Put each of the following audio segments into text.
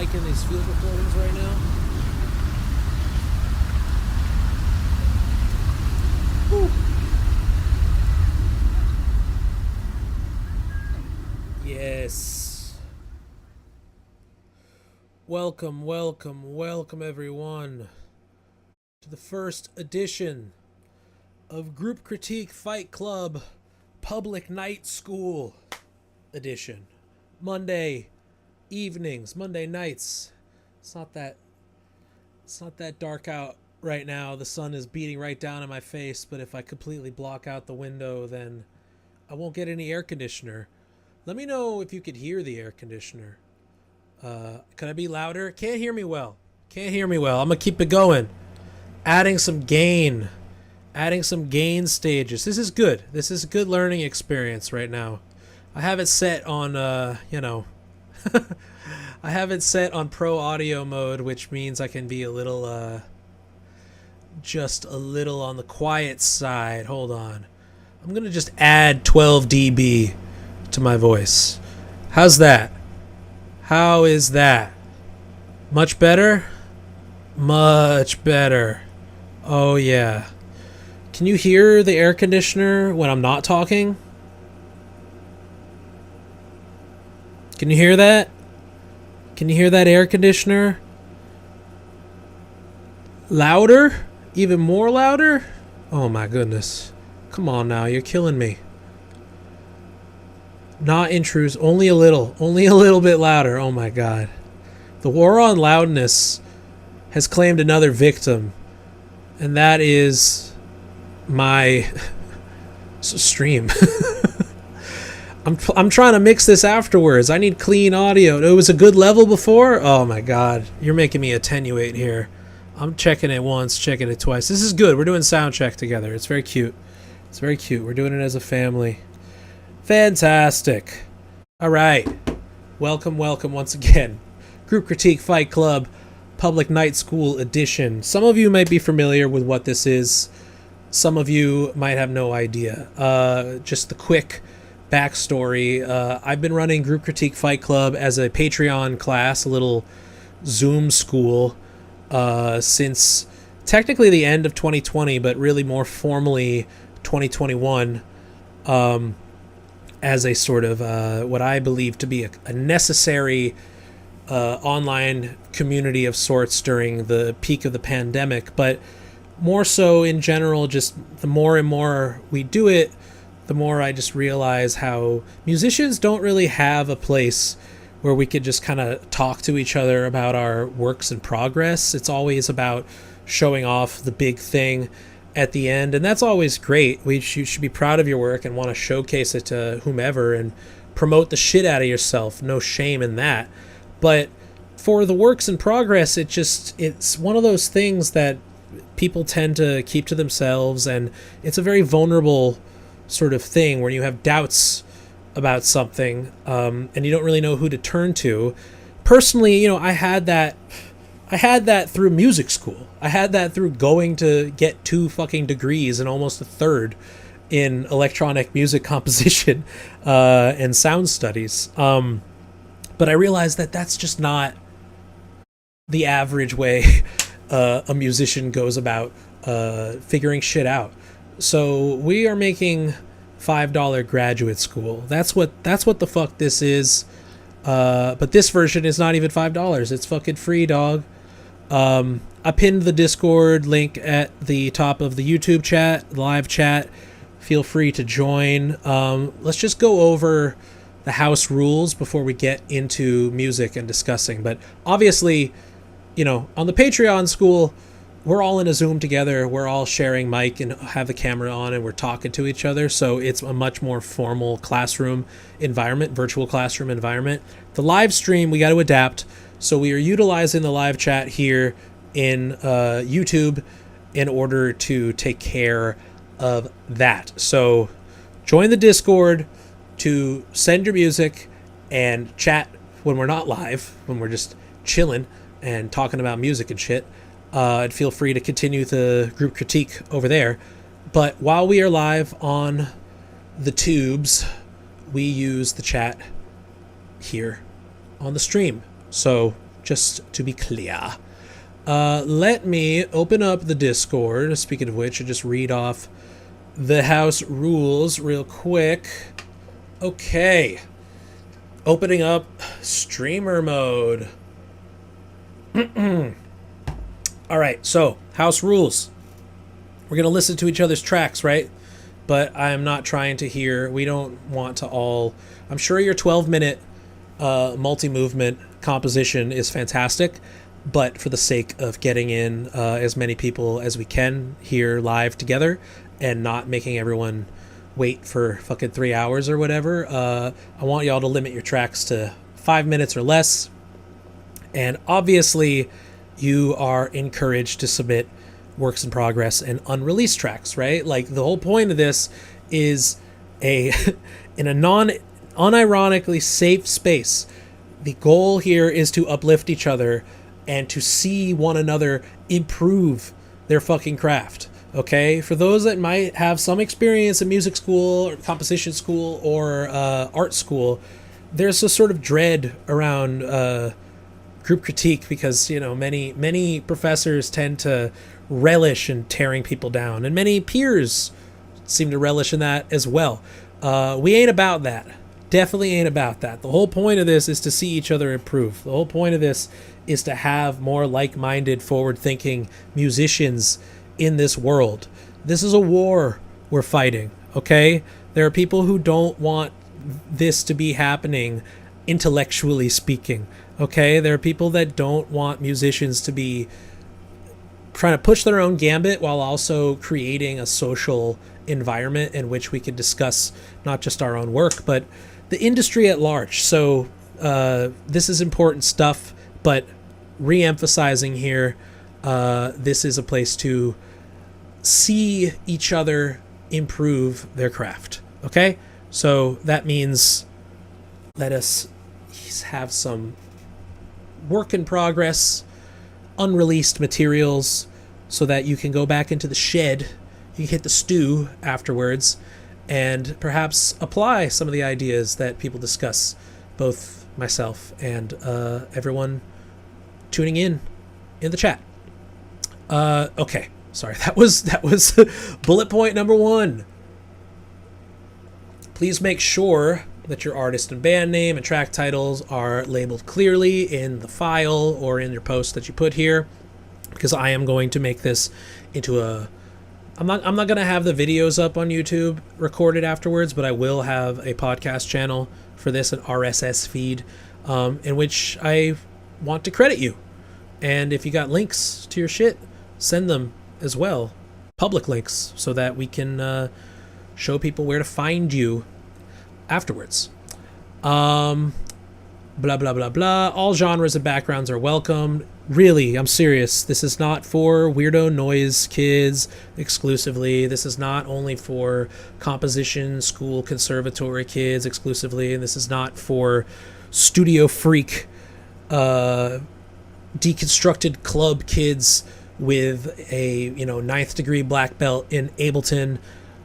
making these field recordings right now. Whew. Yes. Welcome, everyone, to the first edition of Group Critique Fight Club Public Night School edition. Monday evenings, Monday nights. It's not that dark out right now. The sun is beating right down in my face, but if I completely block out the window, then I won't get any air conditioner. Let me know if you could hear the air conditioner. Can I be louder? Can't hear me well. I'm gonna keep it going. Adding some gain stages. This is good. This is a good learning experience right now. I have it set on, I have it set on pro audio mode, which means I can be a little, just a little on the quiet side. Hold on. I'm gonna just add 12 dB to my voice. How's that? How is that? Much better? Much better. Oh yeah. Can you hear the air conditioner when I'm not talking? Can you hear that? Can you hear that air conditioner? Louder? Even more louder? Oh my goodness. Come on now, you're killing me. Not intrusive, only a little bit louder. Oh my god. The war on loudness has claimed another victim, and that is my stream. I'm trying to mix this afterwards. I need clean audio. It was a good level before. Oh my god, you're making me attenuate here. I'm checking it once, checking it twice. This is good. We're doing sound check together. It's very cute. It's very cute. We're doing it as a family. Fantastic. All right. Welcome once again. Group Critique Fight Club Public Night School Edition. Some of you might be familiar with what this is. Some of you might have no idea. Just the quick backstory. I've been running Group Critique Fight Club as a Patreon class, a little Zoom school, since technically the end of 2020, but really more formally 2021. As a sort of what I believe to be a necessary online community of sorts during the peak of the pandemic, but more so in general, just the more and more we do it, the more I just realize how musicians don't really have a place where we could just kind of talk to each other about our works in progress. It's always about showing off the big thing at the end, and that's always great. You should be proud of your work and want to showcase it to whomever and promote the shit out of yourself. No shame in that. But for the works in progress, it's one of those things that people tend to keep to themselves, and it's a very vulnerable sort of thing where you have doubts about something, and you don't really know who to turn to. Personally, I had that through music school. I had that through going to get 2 fucking degrees and almost a third in electronic music composition and sound studies. But I realized that that's just not the average way a musician goes about figuring shit out. So we are making $5 graduate school. That's what the fuck this is. But this version is not even $5. It's fucking free, dog. I pinned the Discord link at the top of the YouTube chat, the live chat. Feel free to join. Let's just go over the house rules before we get into music and discussing. But obviously, on the Patreon school, we're all in a Zoom together. We're all sharing mic and have the camera on, and we're talking to each other. So it's a much more formal classroom environment, virtual classroom environment. The live stream, we got to adapt. So we are utilizing the live chat here in YouTube in order to take care of that. So join the Discord to send your music and chat when we're not live, when we're just chilling and talking about music and shit. And feel free to continue the group critique over there. But while we are live on the tubes, we use the chat here on the stream. So just to be clear. Let me open up the Discord. Speaking of which, I just read off the house rules real quick. Okay. Opening up streamer mode. All right, so house rules. We're going to listen to each other's tracks, right? But I am not trying to hear. We don't want to all. I'm sure your 12-minute multi-movement composition is fantastic, but for the sake of getting in as many people as we can here live together and not making everyone wait for fucking 3 hours or whatever, I want y'all to limit your tracks to 5 minutes or less. And obviously, you are encouraged to submit works in progress and unreleased tracks, right? Like, the whole point of this is in a unironically safe space. The goal here is to uplift each other and to see one another improve their fucking craft. Okay, for those that might have some experience in music school or composition school or art school, there's a sort of dread around group critique because, you know, many professors tend to relish in tearing people down, and many peers seem to relish in that as well. We ain't about that. Definitely ain't about that. The whole point of this is to see each other improve. The whole point of this is to have more like-minded, forward-thinking musicians in this world. This is a war we're fighting, okay? There are people who don't want this to be happening, intellectually speaking, okay? There are people that don't want musicians to be trying to push their own gambit while also creating a social environment in which we could discuss not just our own work, but the industry at large. So this is important stuff, but re-emphasizing here, this is a place to see each other improve their craft. Okay? So that means let us have some work in progress, unreleased materials, so that you can go back into the shed, you can hit the stew afterwards, and perhaps apply some of the ideas that people discuss, both myself and everyone tuning in the chat. Okay. Sorry, that was bullet point number 1. Please make sure that your artist and band name and track titles are labeled clearly in the file or in your post that you put here, because I am going to make this into a... I'm not going to have the videos up on YouTube recorded afterwards, but I will have a podcast channel for this, an RSS feed, in which I want to credit you. And if you got links to your shit, send them as well, public links, so that we can show people where to find you afterwards. Blah blah blah blah. All genres and backgrounds are welcome. Really, I'm serious. This is not for weirdo noise kids exclusively. This is not only for composition school conservatory kids exclusively, and this is not for studio freak deconstructed club kids with a, you know, 9th degree black belt in Ableton.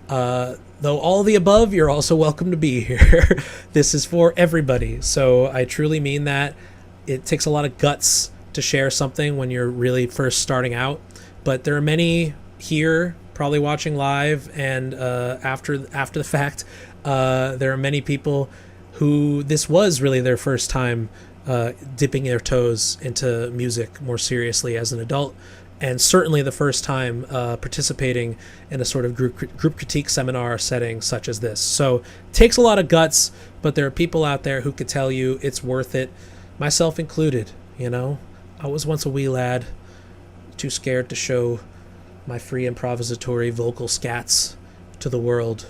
Though all the above, you're also welcome to be here. This is for everybody. So I truly mean that. It takes a lot of guts to share something when you're really first starting out. But there are many here probably watching live and after the fact. There are many people who this was really their first time dipping their toes into music more seriously as an adult. And certainly the first time participating in a sort of group critique seminar setting such as this. So it takes a lot of guts, but there are people out there who could tell you it's worth it, myself included, you know? I was once a wee lad, too scared to show my free improvisatory vocal scats to the world.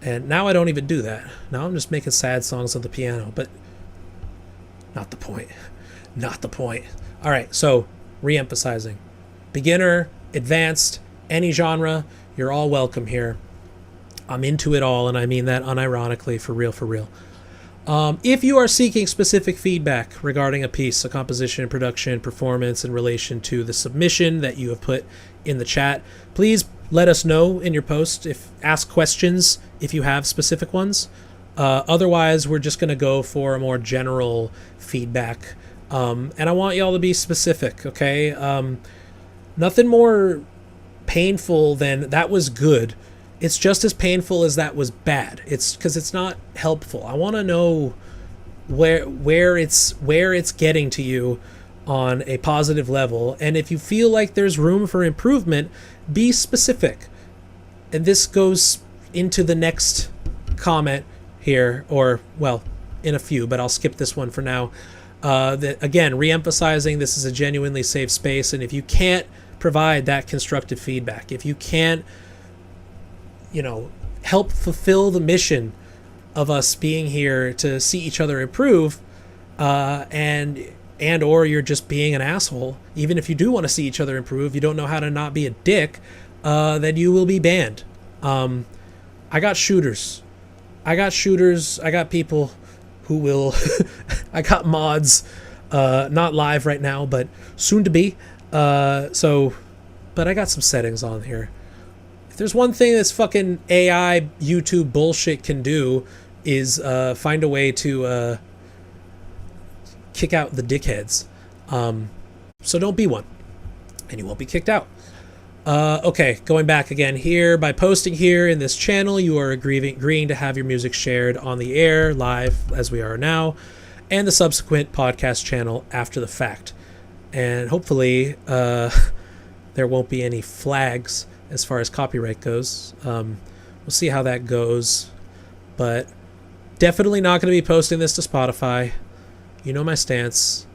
And now I don't even do that. Now I'm just making sad songs on the piano, but not the point. Not the point. All right, so re-emphasizing. Beginner, advanced, any genre, you're all welcome here. I'm into it all, and I mean that unironically, for real, for real. If you are seeking specific feedback regarding a piece, a composition, production, performance in relation to the submission that you have put in the chat, please let us know in your post. Ask questions if you have specific ones. Otherwise, we're just going to go for a more general feedback And I want y'all to be specific, okay? Nothing more painful than that was good. It's just as painful as that was bad. It's because it's not helpful. I want to know where it's getting to you on a positive level, and if you feel like there's room for improvement, be specific. And this goes into the next comment here, or well, in a few, but I'll skip this one for now. That again, re-emphasizing this is a genuinely safe space, and if you can't provide that constructive feedback, if you can't, help fulfill the mission of us being here to see each other improve, and or you're just being an asshole, even if you do want to see each other improve, you don't know how to not be a dick, then you will be banned. I got shooters. I got people who will I got mods, not live right now, but soon to be. But I got some settings on here. If there's one thing this fucking AI YouTube bullshit can do, is find a way to kick out the dickheads. So don't be one, and you won't be kicked out. Okay, going back again here. By posting here in this channel, you are agreeing to have your music shared on the air, live, as we are now, and the subsequent podcast channel after the fact. And hopefully there won't be any flags as far as copyright goes. We'll see how that goes. But definitely not going to be posting this to Spotify. You know my stance.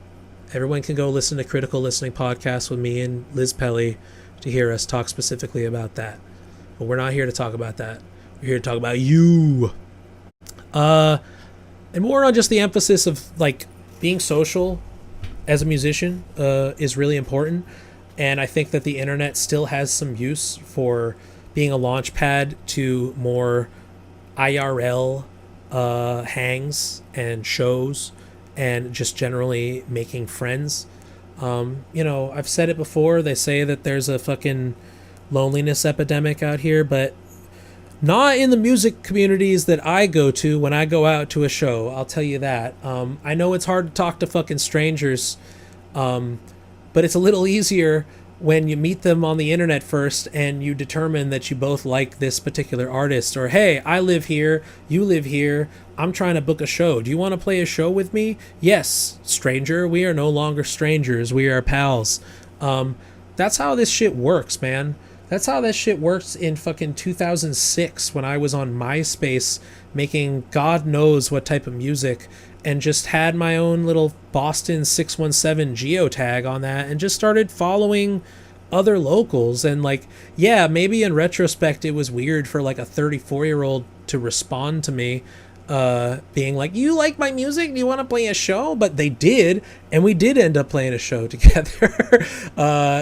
Everyone can go listen to Critical Listening Podcast with me and Liz Pelly to hear us talk specifically about that. But we're not here to talk about that. We're here to talk about you. And more on just the emphasis of like being social as a musician is really important. And I think that the internet still has some use for being a launch pad to more IRL hangs and shows, and just generally making friends. I've said it before, they say that there's a fucking loneliness epidemic out here, but not in the music communities that I go to when I go out to a show, I'll tell you that. I know it's hard to talk to fucking strangers, but it's a little easier when you meet them on the internet first and you determine that you both like this particular artist, or hey, I live here, you live here, I'm trying to book a show. Do you want to play a show with me? Yes, stranger, we are no longer strangers, we are pals. That's how this shit works, man. That's how that shit works in fucking 2006 when I was on MySpace making God knows what type of music, and just had my own little Boston 617 geotag on that and just started following other locals. And like, yeah, maybe in retrospect it was weird for like a 34-year-old to respond to me being like, you like my music, do you want to play a show? But they did, and we did end up playing a show together.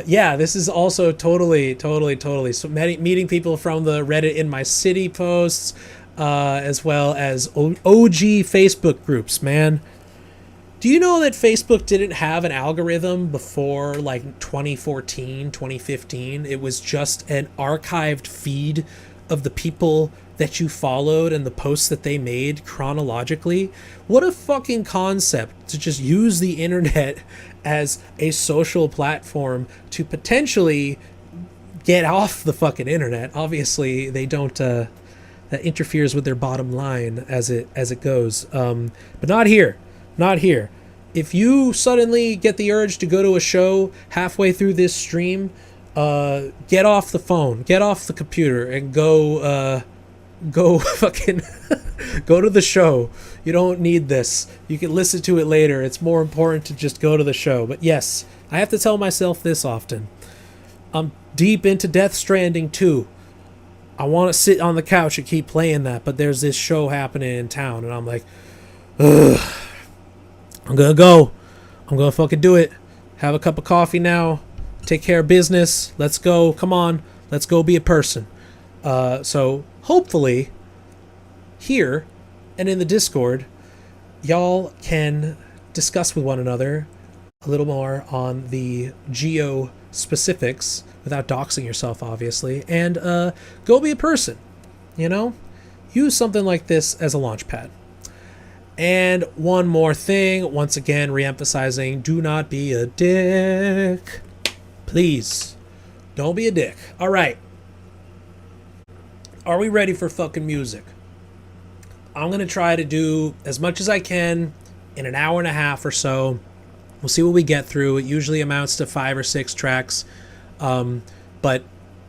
Yeah, this is also totally so meeting people from the Reddit in my city posts, as well as OG Facebook groups, man. Do you know that Facebook didn't have an algorithm before like 2014, 2015? It was just an archived feed of the people that you followed and the posts that they made chronologically. What a fucking concept to just use the internet as a social platform to potentially get off the fucking internet. Obviously, they don't... that interferes with their bottom line as it goes. But not here. Not here. If you suddenly get the urge to go to a show halfway through this stream, get off the phone, get off the computer, and go fucking go to the show. You don't need this. You can listen to it later. It's more important to just go to the show. But yes, I have to tell myself this often. I'm deep into Death Stranding 2. I want to sit on the couch and keep playing that, but there's this show happening in town, and I'm like, ugh, I'm gonna go. I'm gonna fucking do it. Have a cup of coffee now. Take care of business. Let's go. Come on. Let's go be a person. So hopefully here and in the Discord, y'all can discuss with one another a little more on the geo specifics without doxing yourself, obviously, and go be a person. Use something like this as a launch pad. And one more thing, once again, re-emphasizing, do not be a dick. Please, don't be a dick. All right. Are we ready for fucking music? I'm going to try to do as much as I can in an hour and a half or so. We'll see what we get through. It usually amounts to 5 or 6 tracks. But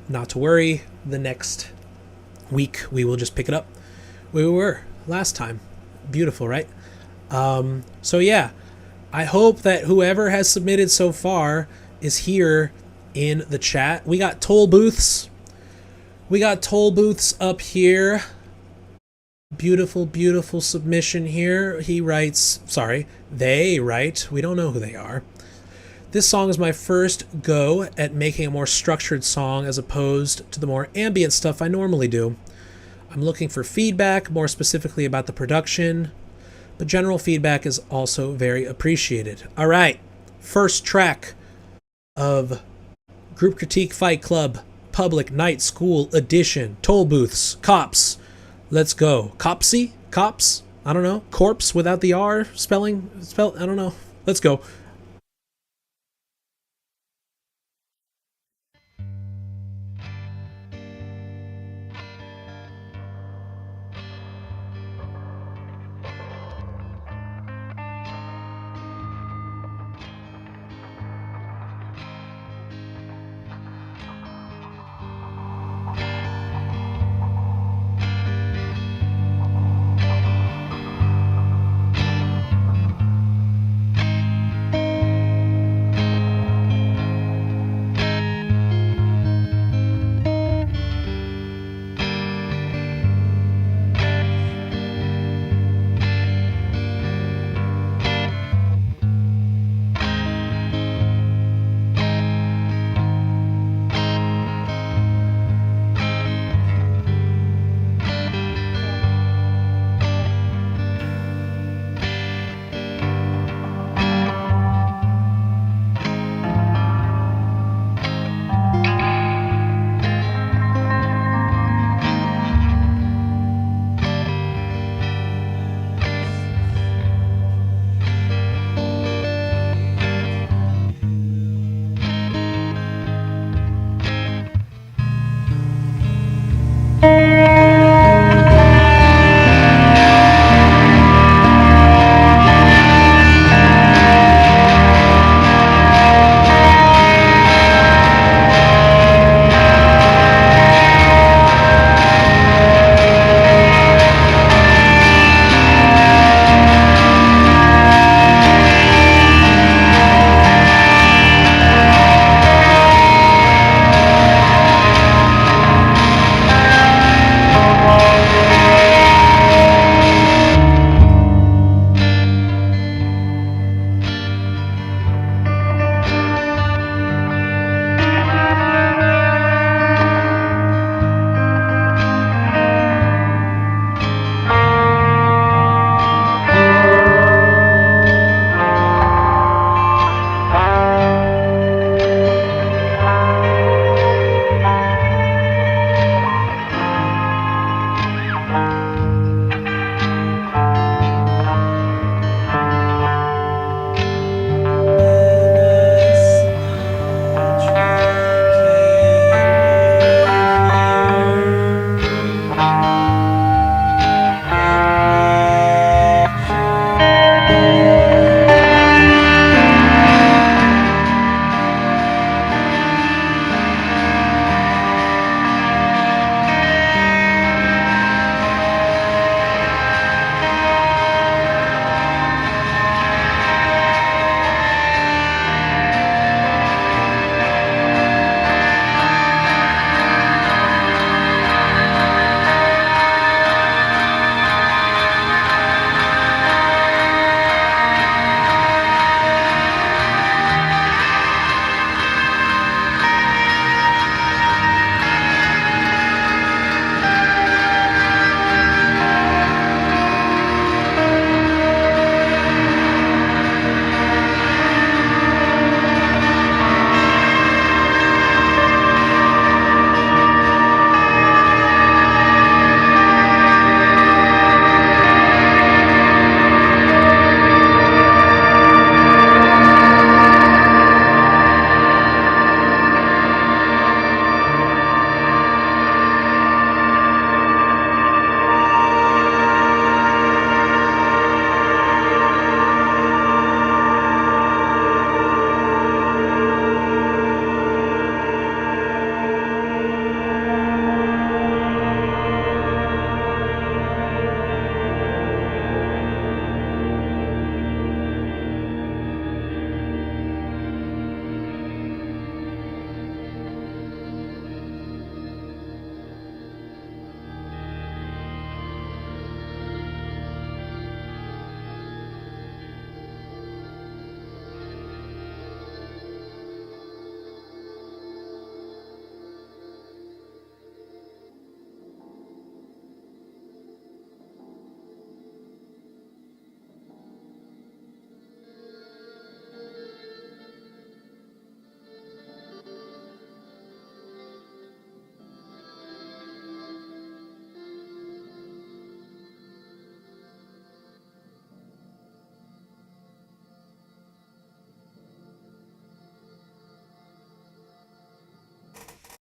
not to worry, the next week we will just pick it up where we were last time. Beautiful, right? So yeah, I hope that whoever has submitted so far is here in the chat. We got toll booths. We got toll booths up here. Beautiful, beautiful submission here. He writes, sorry, they write, we don't know who they are. This song is my first go at making a more structured song as opposed to the more ambient stuff I normally do. I'm looking for feedback, more specifically about the production, but general feedback is also very appreciated. All right, first track of Group Critique Fight Club, Public Night School Edition, Toll Booths, Cops. Let's go. Copsy? Cops? I don't know. Corpse without the R spelling? I don't know. Let's go.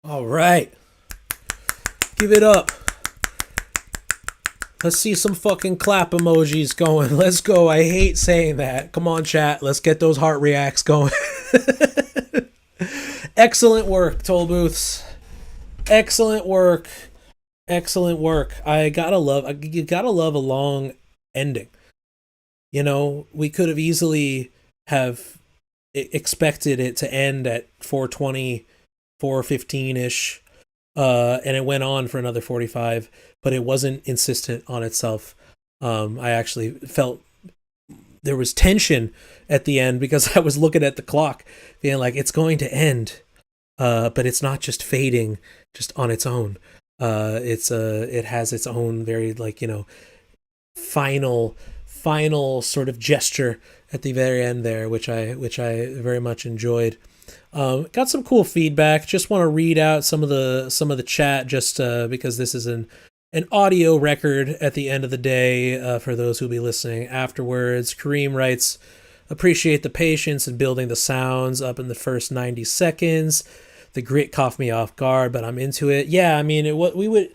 All right. Give it up. Let's see some fucking clap emojis going. Let's go. I hate saying that. Come on, chat. Let's get those heart reacts going. Excellent work, Toll Booths. Excellent work. Excellent work. You gotta love a long ending. You know, we could have easily have expected it to end at 4:20, 4:15-ish, and it went on for another 45, but it wasn't insistent on itself. I actually felt there was tension at the end because I was looking at the clock, being like, it's going to end, but it's not just fading just on its own. It has its own very, like, you know, final sort of gesture at the very end there, which I very much enjoyed. Got some cool feedback. Just want to read out some of the chat, just because this is an audio record at the end of the day, for those who'll be listening afterwards. Kareem writes, appreciate the patience in building the sounds up in the first 90 seconds. The grit caught me off guard, but I'm into it. Yeah, I mean, what we would,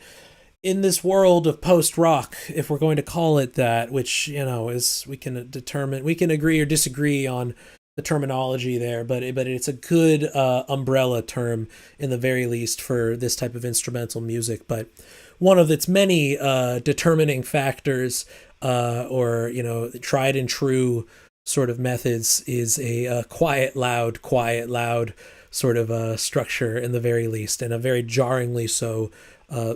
in this world of post-rock, if we're going to call it that, which, you know, is, we can agree or disagree on the terminology there, but it's a good umbrella term in the very least for this type of instrumental music. But one of its many determining factors, or, you know, tried and true sort of methods, is a quiet, loud sort of structure in the very least, and a very jarringly so,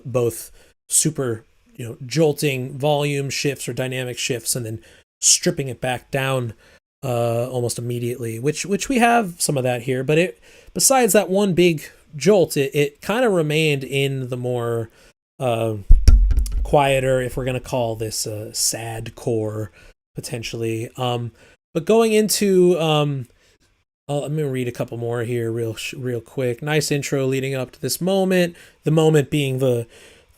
both super, you know, jolting volume shifts or dynamic shifts, and then stripping it back down almost immediately, which we have some of that here. But it, besides that one big jolt, it kind of remained in the more quieter, if we're going to call this sad core potentially. But going into I'm going to read a couple more here real quick. Nice intro leading up to this moment. The moment being the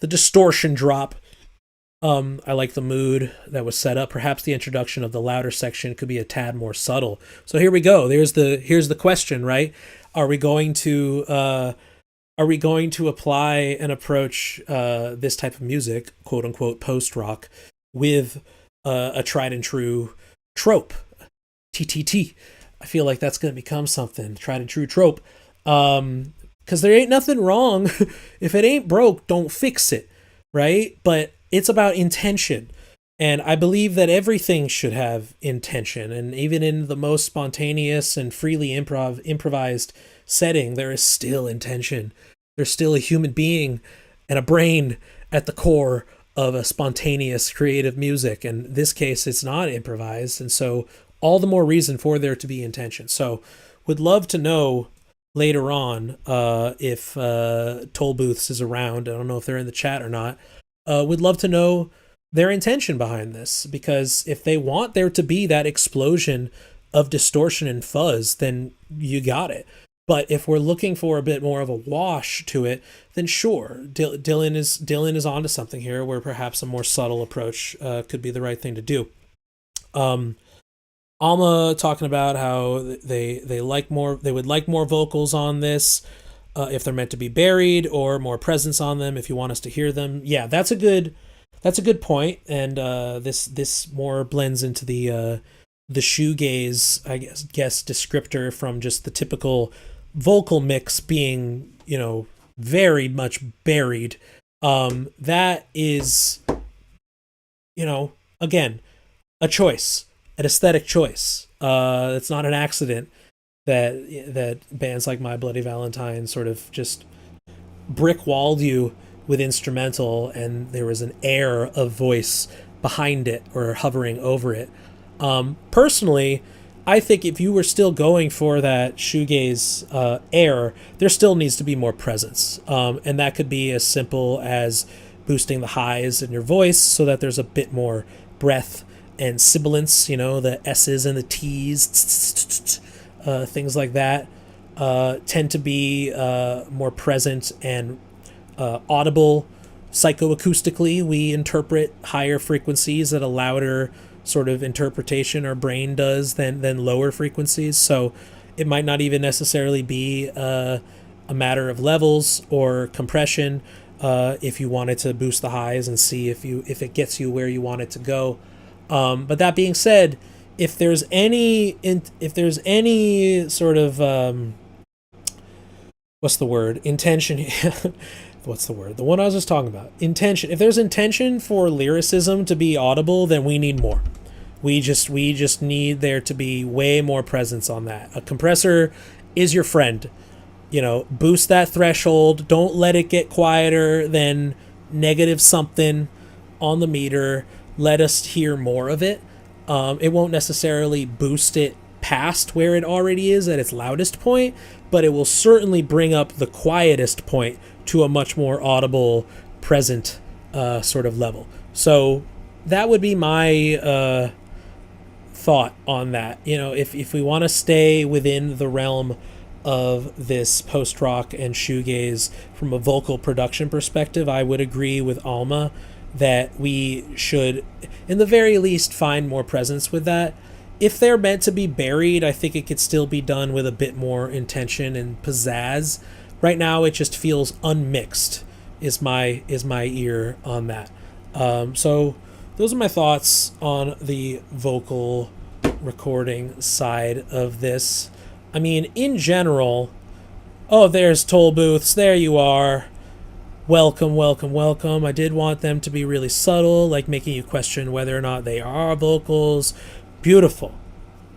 distortion drop. I like the mood that was set up. Perhaps the introduction of the louder section could be a tad more subtle. So here we go. Here's the question, right? Are we going to apply and approach this type of music, quote unquote post rock, with a tried and true trope, TTT? I feel like that's going to become something, tried and true trope. Because there ain't nothing wrong. If it ain't broke, don't fix it, right? But it's about intention. And I believe that everything should have intention. And even in the most spontaneous and freely improvised setting, there is still intention. There's still a human being and a brain at the core of a spontaneous creative music. And in this case, it's not improvised. And so all the more reason for there to be intention. So would love to know later on if Toll Booths is around. I don't know if they're in the chat or not. Would love to know their intention behind this, because if they want there to be that explosion of distortion and fuzz, then you got it. But if we're looking for a bit more of a wash to it, then sure, Dylan is onto something here, where perhaps a more subtle approach could be the right thing to do. Alma talking about how they would like more vocals on this, if they're meant to be buried, or more presence on them if you want us to hear them. Yeah, that's a good point. And this more blends into the shoegaze, I guess descriptor, from just the typical vocal mix being, you know, very much buried. That is, you know, again, a choice, an aesthetic choice. It's not an accident that bands like My Bloody Valentine sort of just brick-walled you with instrumental, and there was an air of voice behind it or hovering over it. Personally, I think if you were still going for that shoegaze air, there still needs to be more presence. And that could be as simple as boosting the highs in your voice so that there's a bit more breath and sibilance, you know, the S's and the T's, things like that, tend to be more present and audible. Psychoacoustically, we interpret higher frequencies at a louder sort of interpretation our brain does than lower frequencies. So it might not even necessarily be a matter of levels or compression. If you wanted to boost the highs and see if it gets you where you want it to go. But that being said, if there's any sort of what's the word? Intention. What's the word? The one I was just talking about. Intention. If there's intention for lyricism to be audible, then we need more. We just need there to be way more presence on that. A compressor is your friend. You know, boost that threshold. Don't let it get quieter than negative something on the meter. Let us hear more of it. It won't necessarily boost it past where it already is at its loudest point, but it will certainly bring up the quietest point to a much more audible, present sort of level. So that would be my thought on that. You know, if we want to stay within the realm of this post-rock and shoegaze from a vocal production perspective, I would agree with Alma that we should, in the very least, find more presence with that. If they're meant to be buried, I think it could still be done with a bit more intention and pizzazz. Right now, it just feels unmixed, is my ear on that. So those are my thoughts on the vocal recording side of this. I mean, in general, oh, there's Toll Booths. There you are. Welcome, welcome, welcome. I did want them to be really subtle, like making you question whether or not they are vocals. Beautiful.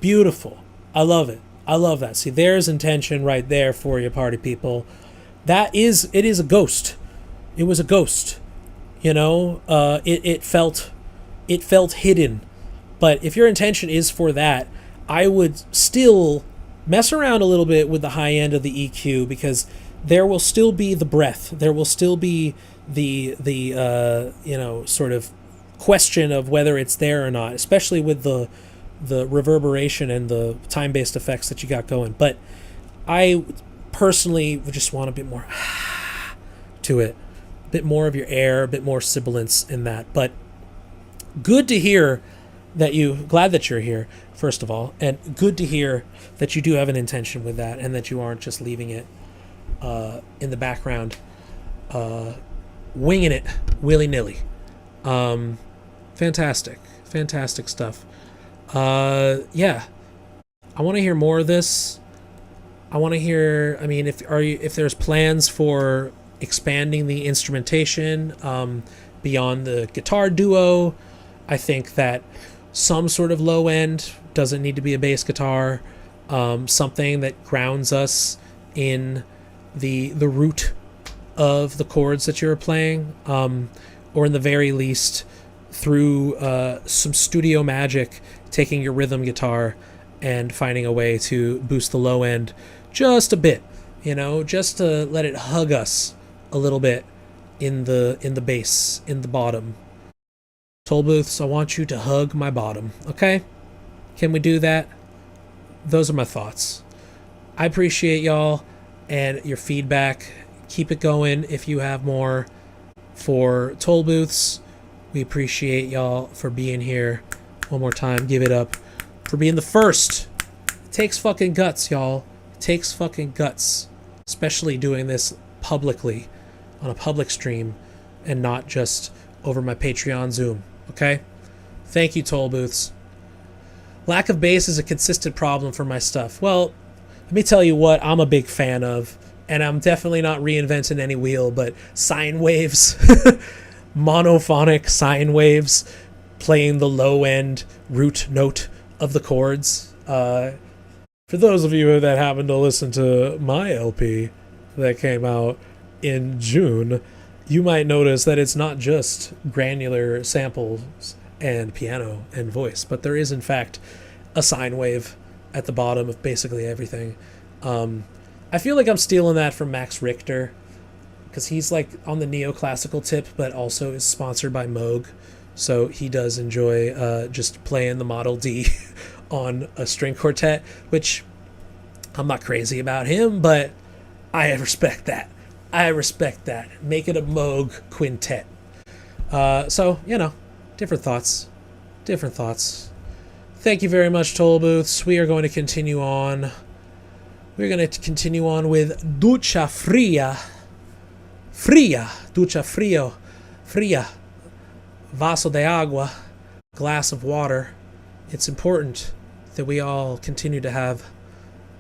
Beautiful. I love it. I love that. See, there's intention right there for you, party people. It is a ghost. It was a ghost. You know, it felt hidden. But if your intention is for that, I would still mess around a little bit with the high end of the EQ, because there will still be the breath. There will still be the sort of question of whether it's there or not, especially with the reverberation and the time-based effects that you got going. But I personally would just want a bit more to it, a bit more of your air, a bit more sibilance in that. But good to hear that glad that you're here, first of all, and good to hear that you do have an intention with that and that you aren't just leaving it in the background, winging it willy-nilly. Fantastic stuff. Yeah, I want to hear more of this. I want to hear, I mean, if there's plans for expanding the instrumentation beyond the guitar duo, I think that some sort of low end doesn't need to be a bass guitar, something that grounds us in the root of the chords that you're playing, or in the very least through some studio magic, taking your rhythm guitar and finding a way to boost the low end just a bit, you know, just to let it hug us a little bit in the bass, in the bottom. Toll Booths, I want you to hug my bottom, okay? Can we do that? Those are my thoughts. I appreciate y'all and your feedback. Keep it going if you have more for Toll Booths. We appreciate y'all for being here. One more time, give it up for being the first. It takes fucking guts, y'all. It takes fucking guts. Especially doing this publicly on a public stream and not just over my Patreon Zoom, okay? Thank you, Toll Booths. Lack of bass is a consistent problem for my stuff. Well, let me tell you what I'm a big fan of, and I'm definitely not reinventing any wheel, but sine waves, monophonic sine waves, playing the low end root note of the chords. For those of you that happen to listen to my LP that came out in June, you might notice that it's not just granular samples and piano and voice, but there is in fact a sine wave at the bottom of basically everything. I feel like I'm stealing that from Max Richter, because he's like on the neoclassical tip, but also is sponsored by Moog, so he does enjoy just playing the Model D on a string quartet, which I'm not crazy about him, but I respect that. Make it a Moog quintet. So, you know, different thoughts. Thank you very much, Toll Booths. We are going to continue on We're going to continue on with ducha fria. Fria. Ducha frio. Fria. Vaso de agua. Glass of water. It's important that we all continue to have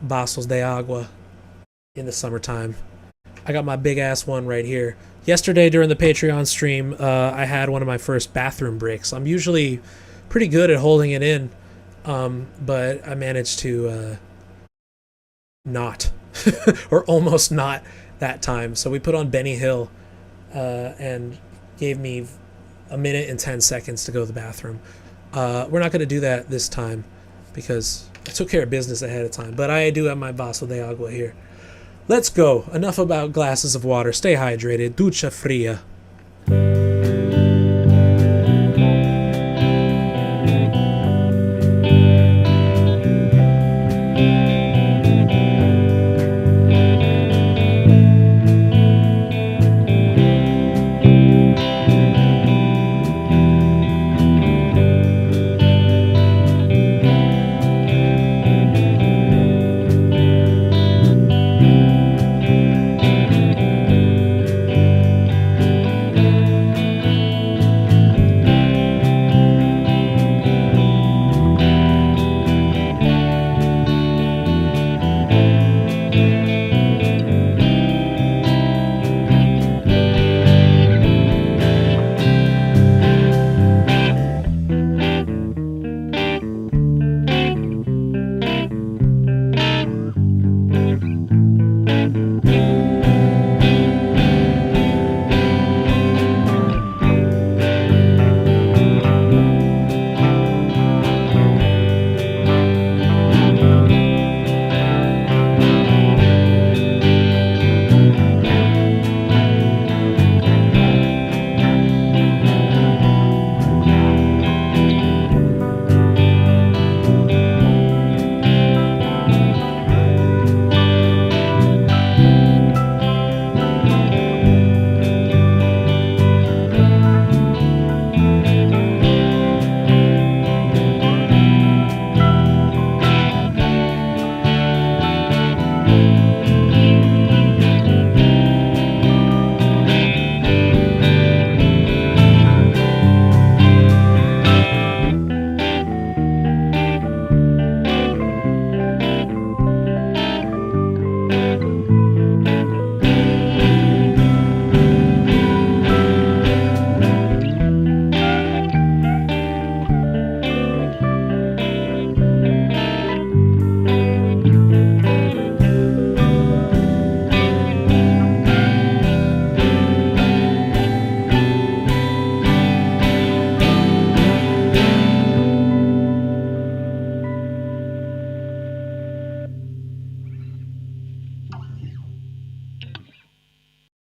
vasos de agua in the summertime. I got my big ass one right here. Yesterday during the Patreon stream, I had one of my first bathroom breaks. I'm usually pretty good at holding it in, but I managed to not, or almost not that time. So we put on Benny Hill and gave me a minute and 10 seconds to go to the bathroom. We're not going to do that this time because I took care of business ahead of time, but I do have my vaso de agua here. Let's go. Enough about glasses of water. Stay hydrated. Ducha fria.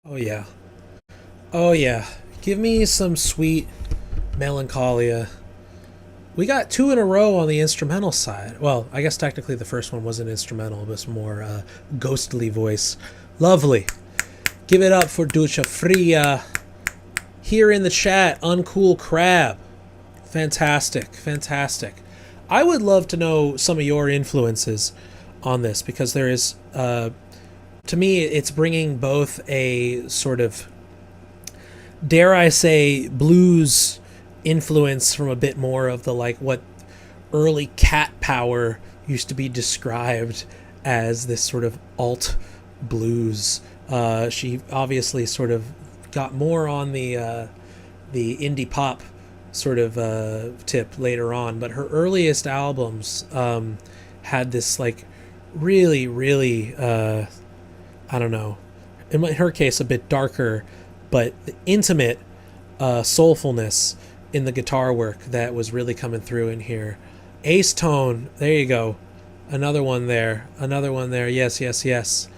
Oh yeah. Oh yeah. Give me some sweet melancholia. We got 2 in a row on the instrumental side. Well, I guess technically the first one wasn't instrumental, it was more ghostly voice. Lovely. Give it up for Ducha Fria. Here in the chat, Uncool Crab. Fantastic, fantastic. I would love to know some of your influences on this because there is, to me, it's bringing both a sort of, dare I say, blues influence from a bit more of the like what early Cat Power used to be described as this sort of alt blues. She obviously sort of got more on the indie pop sort of tip later on, but her earliest albums had this like really I don't know, in her case a bit darker, but the intimate soulfulness in the guitar work that was really coming through in here. Ace Tone, there you go, another one there, yes.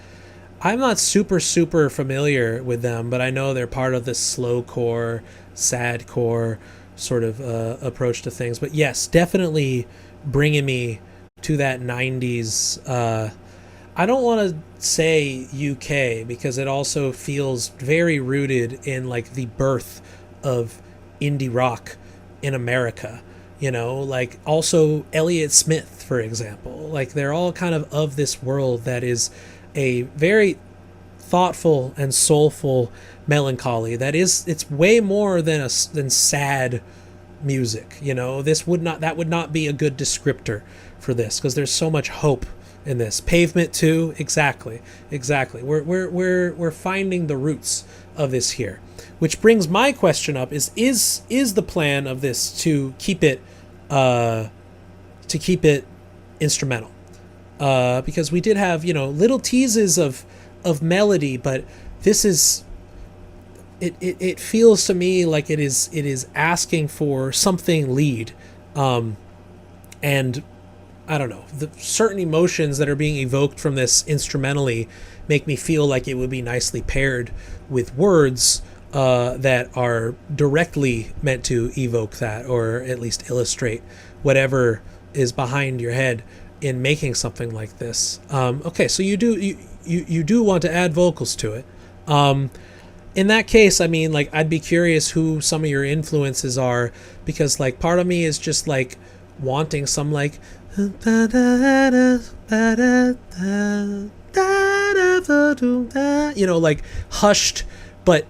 I'm not super familiar with them, but I know they're part of this slowcore, sadcore sort of approach to things. But yes, definitely bringing me to that 90s. I don't want to say UK because it also feels very rooted in like the birth of indie rock in America. like also Elliott Smith, for example. Like they're all kind of this world that is a very thoughtful and soulful melancholy it's way more than sad music. That would not be a good descriptor for this, because there's so much hope in this. Pavement too, exactly. We're finding the roots of this here, which brings my question up: is the plan of this to keep it instrumental? Because we did have little teases of melody, but this is it feels to me like it is asking for something lead, and I don't know, the certain emotions that are being evoked from this instrumentally make me feel like it would be nicely paired with words that are directly meant to evoke that, or at least illustrate whatever is behind your head in making something like this. Okay, so you do want to add vocals to it. In that case, I mean, like, I'd be curious who some of your influences are, because like part of me is just like wanting some like like hushed but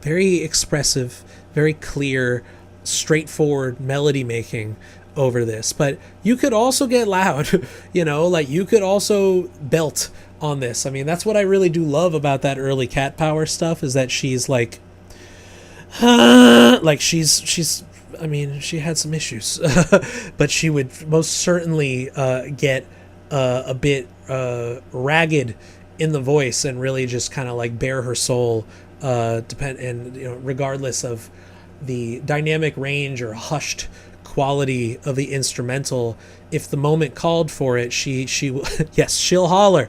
very expressive, very clear, straightforward melody making over this. But you could also get loud, like you could also belt on this. I mean, that's what I really do love about that early Cat Power stuff, is that she's like she's I mean, she had some issues, but she would most certainly get a bit ragged in the voice and really just kind of like bare her soul, regardless of the dynamic range or hushed quality of the instrumental. If the moment called for it, she yes, she'll holler.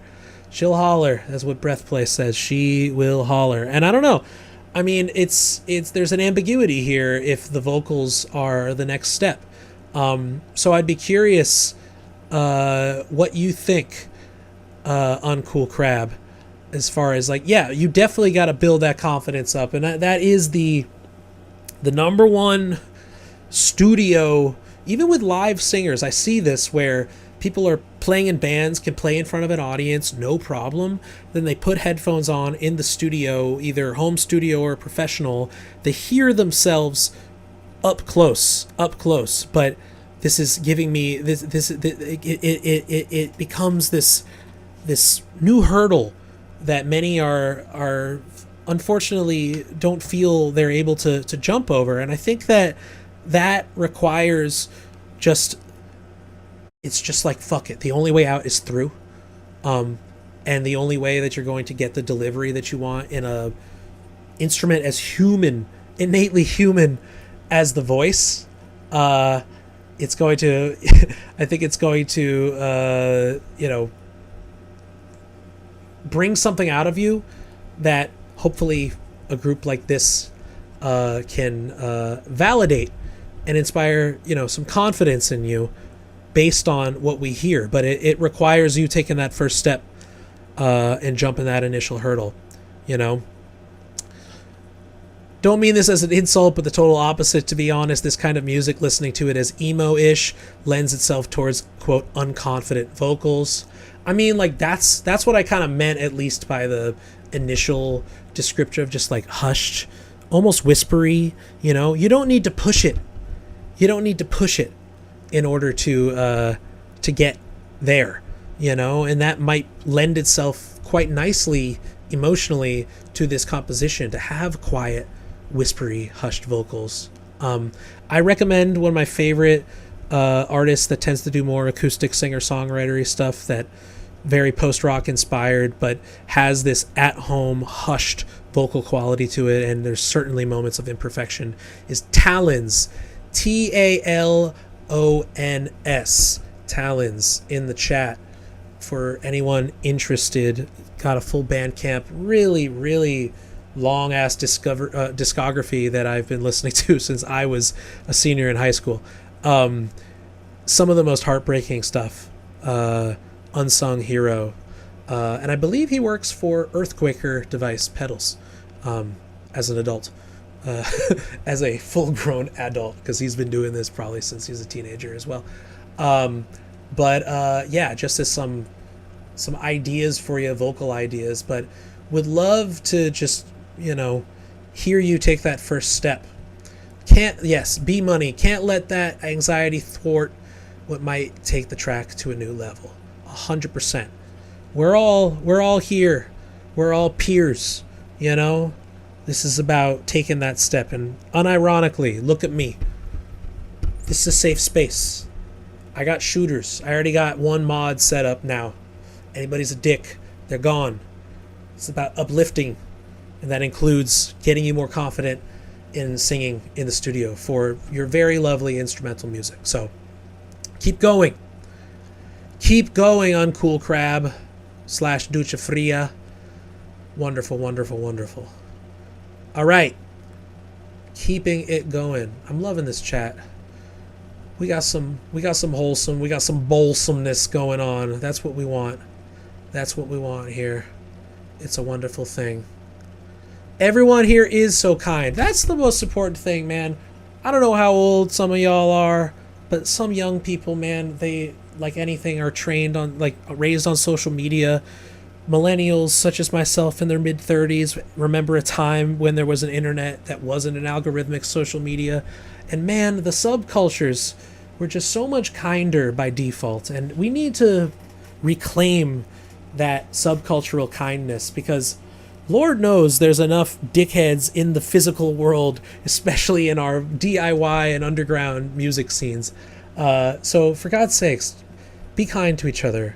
That's what Breathplay says. She will holler. And I don't know, I mean, it's there's an ambiguity here if the vocals are the next step. So I'd be curious what you think, Uncool Crab, as far as like, yeah, you definitely got to build that confidence up, and that is the number one studio. Even with live singers, I see this where people are playing in bands, can play in front of an audience, no problem. Then they put headphones on in the studio, either home studio or professional. They hear themselves up close. But this is giving me it becomes this new hurdle that many are unfortunately don't feel they're able to jump over. And I think that requires it's just like, fuck it. The only way out is through. And the only way that you're going to get the delivery that you want in a instrument as human, innately human as the voice, it's going to, I think it's going to, bring something out of you that hopefully a group like this can validate and inspire, some confidence in you based on what we hear. But it requires you taking that first step and jumping that initial hurdle. Don't mean this as an insult, but the total opposite, to be honest. This kind of music, listening to it as emo-ish, lends itself towards, quote, unconfident vocals. I mean, like, that's what I kind of meant, at least by the initial descriptive, just like hushed, almost whispery. You don't need to push it. In order to get there, and that might lend itself quite nicely emotionally to this composition, to have quiet, whispery, hushed vocals. I recommend one of my favorite artists that tends to do more acoustic singer-songwritery stuff, that very post-rock inspired, but has this at-home, hushed vocal quality to it, and there's certainly moments of imperfection, is Talons. Talons. Talons in the chat for anyone interested. Got a full Bandcamp, really, really long ass discography that I've been listening to since I was a senior in high school. Some of the most heartbreaking stuff. Unsung hero, and I believe he works for Earthquaker Device Pedals as an adult. as a full-grown adult, because he's been doing this probably since he was a teenager as well. Yeah, just as some ideas for you, vocal ideas, but would love to just, hear you take that first step. Be money. Can't let that anxiety thwart what might take the track to a new level. 100%. We're all here. We're all peers, This is about taking that step, and unironically, look at me. This is a safe space. I got shooters. I already got one mod set up now. Anybody's a dick, they're gone. It's about uplifting, and that includes getting you more confident in singing in the studio for your very lovely instrumental music. So keep going. Keep going, Uncool Crab / Ducha Fria. Wonderful, wonderful, wonderful. All right. Keeping it going. I'm loving this chat. We got some wholesome, we got some bowlsomeness going on. That's what we want. That's what we want here. It's a wonderful thing. Everyone here is so kind. That's the most important thing, man. I don't know how old some of y'all are, but some young people, man, they, like anything, are trained on, raised on social media. Millennials, such as myself in their mid-30s, remember a time when there was an internet that wasn't an algorithmic social media. And man, the subcultures were just so much kinder by default. And we need to reclaim that subcultural kindness, because Lord knows there's enough dickheads in the physical world, especially in our DIY and underground music scenes. So for God's sakes, be kind to each other.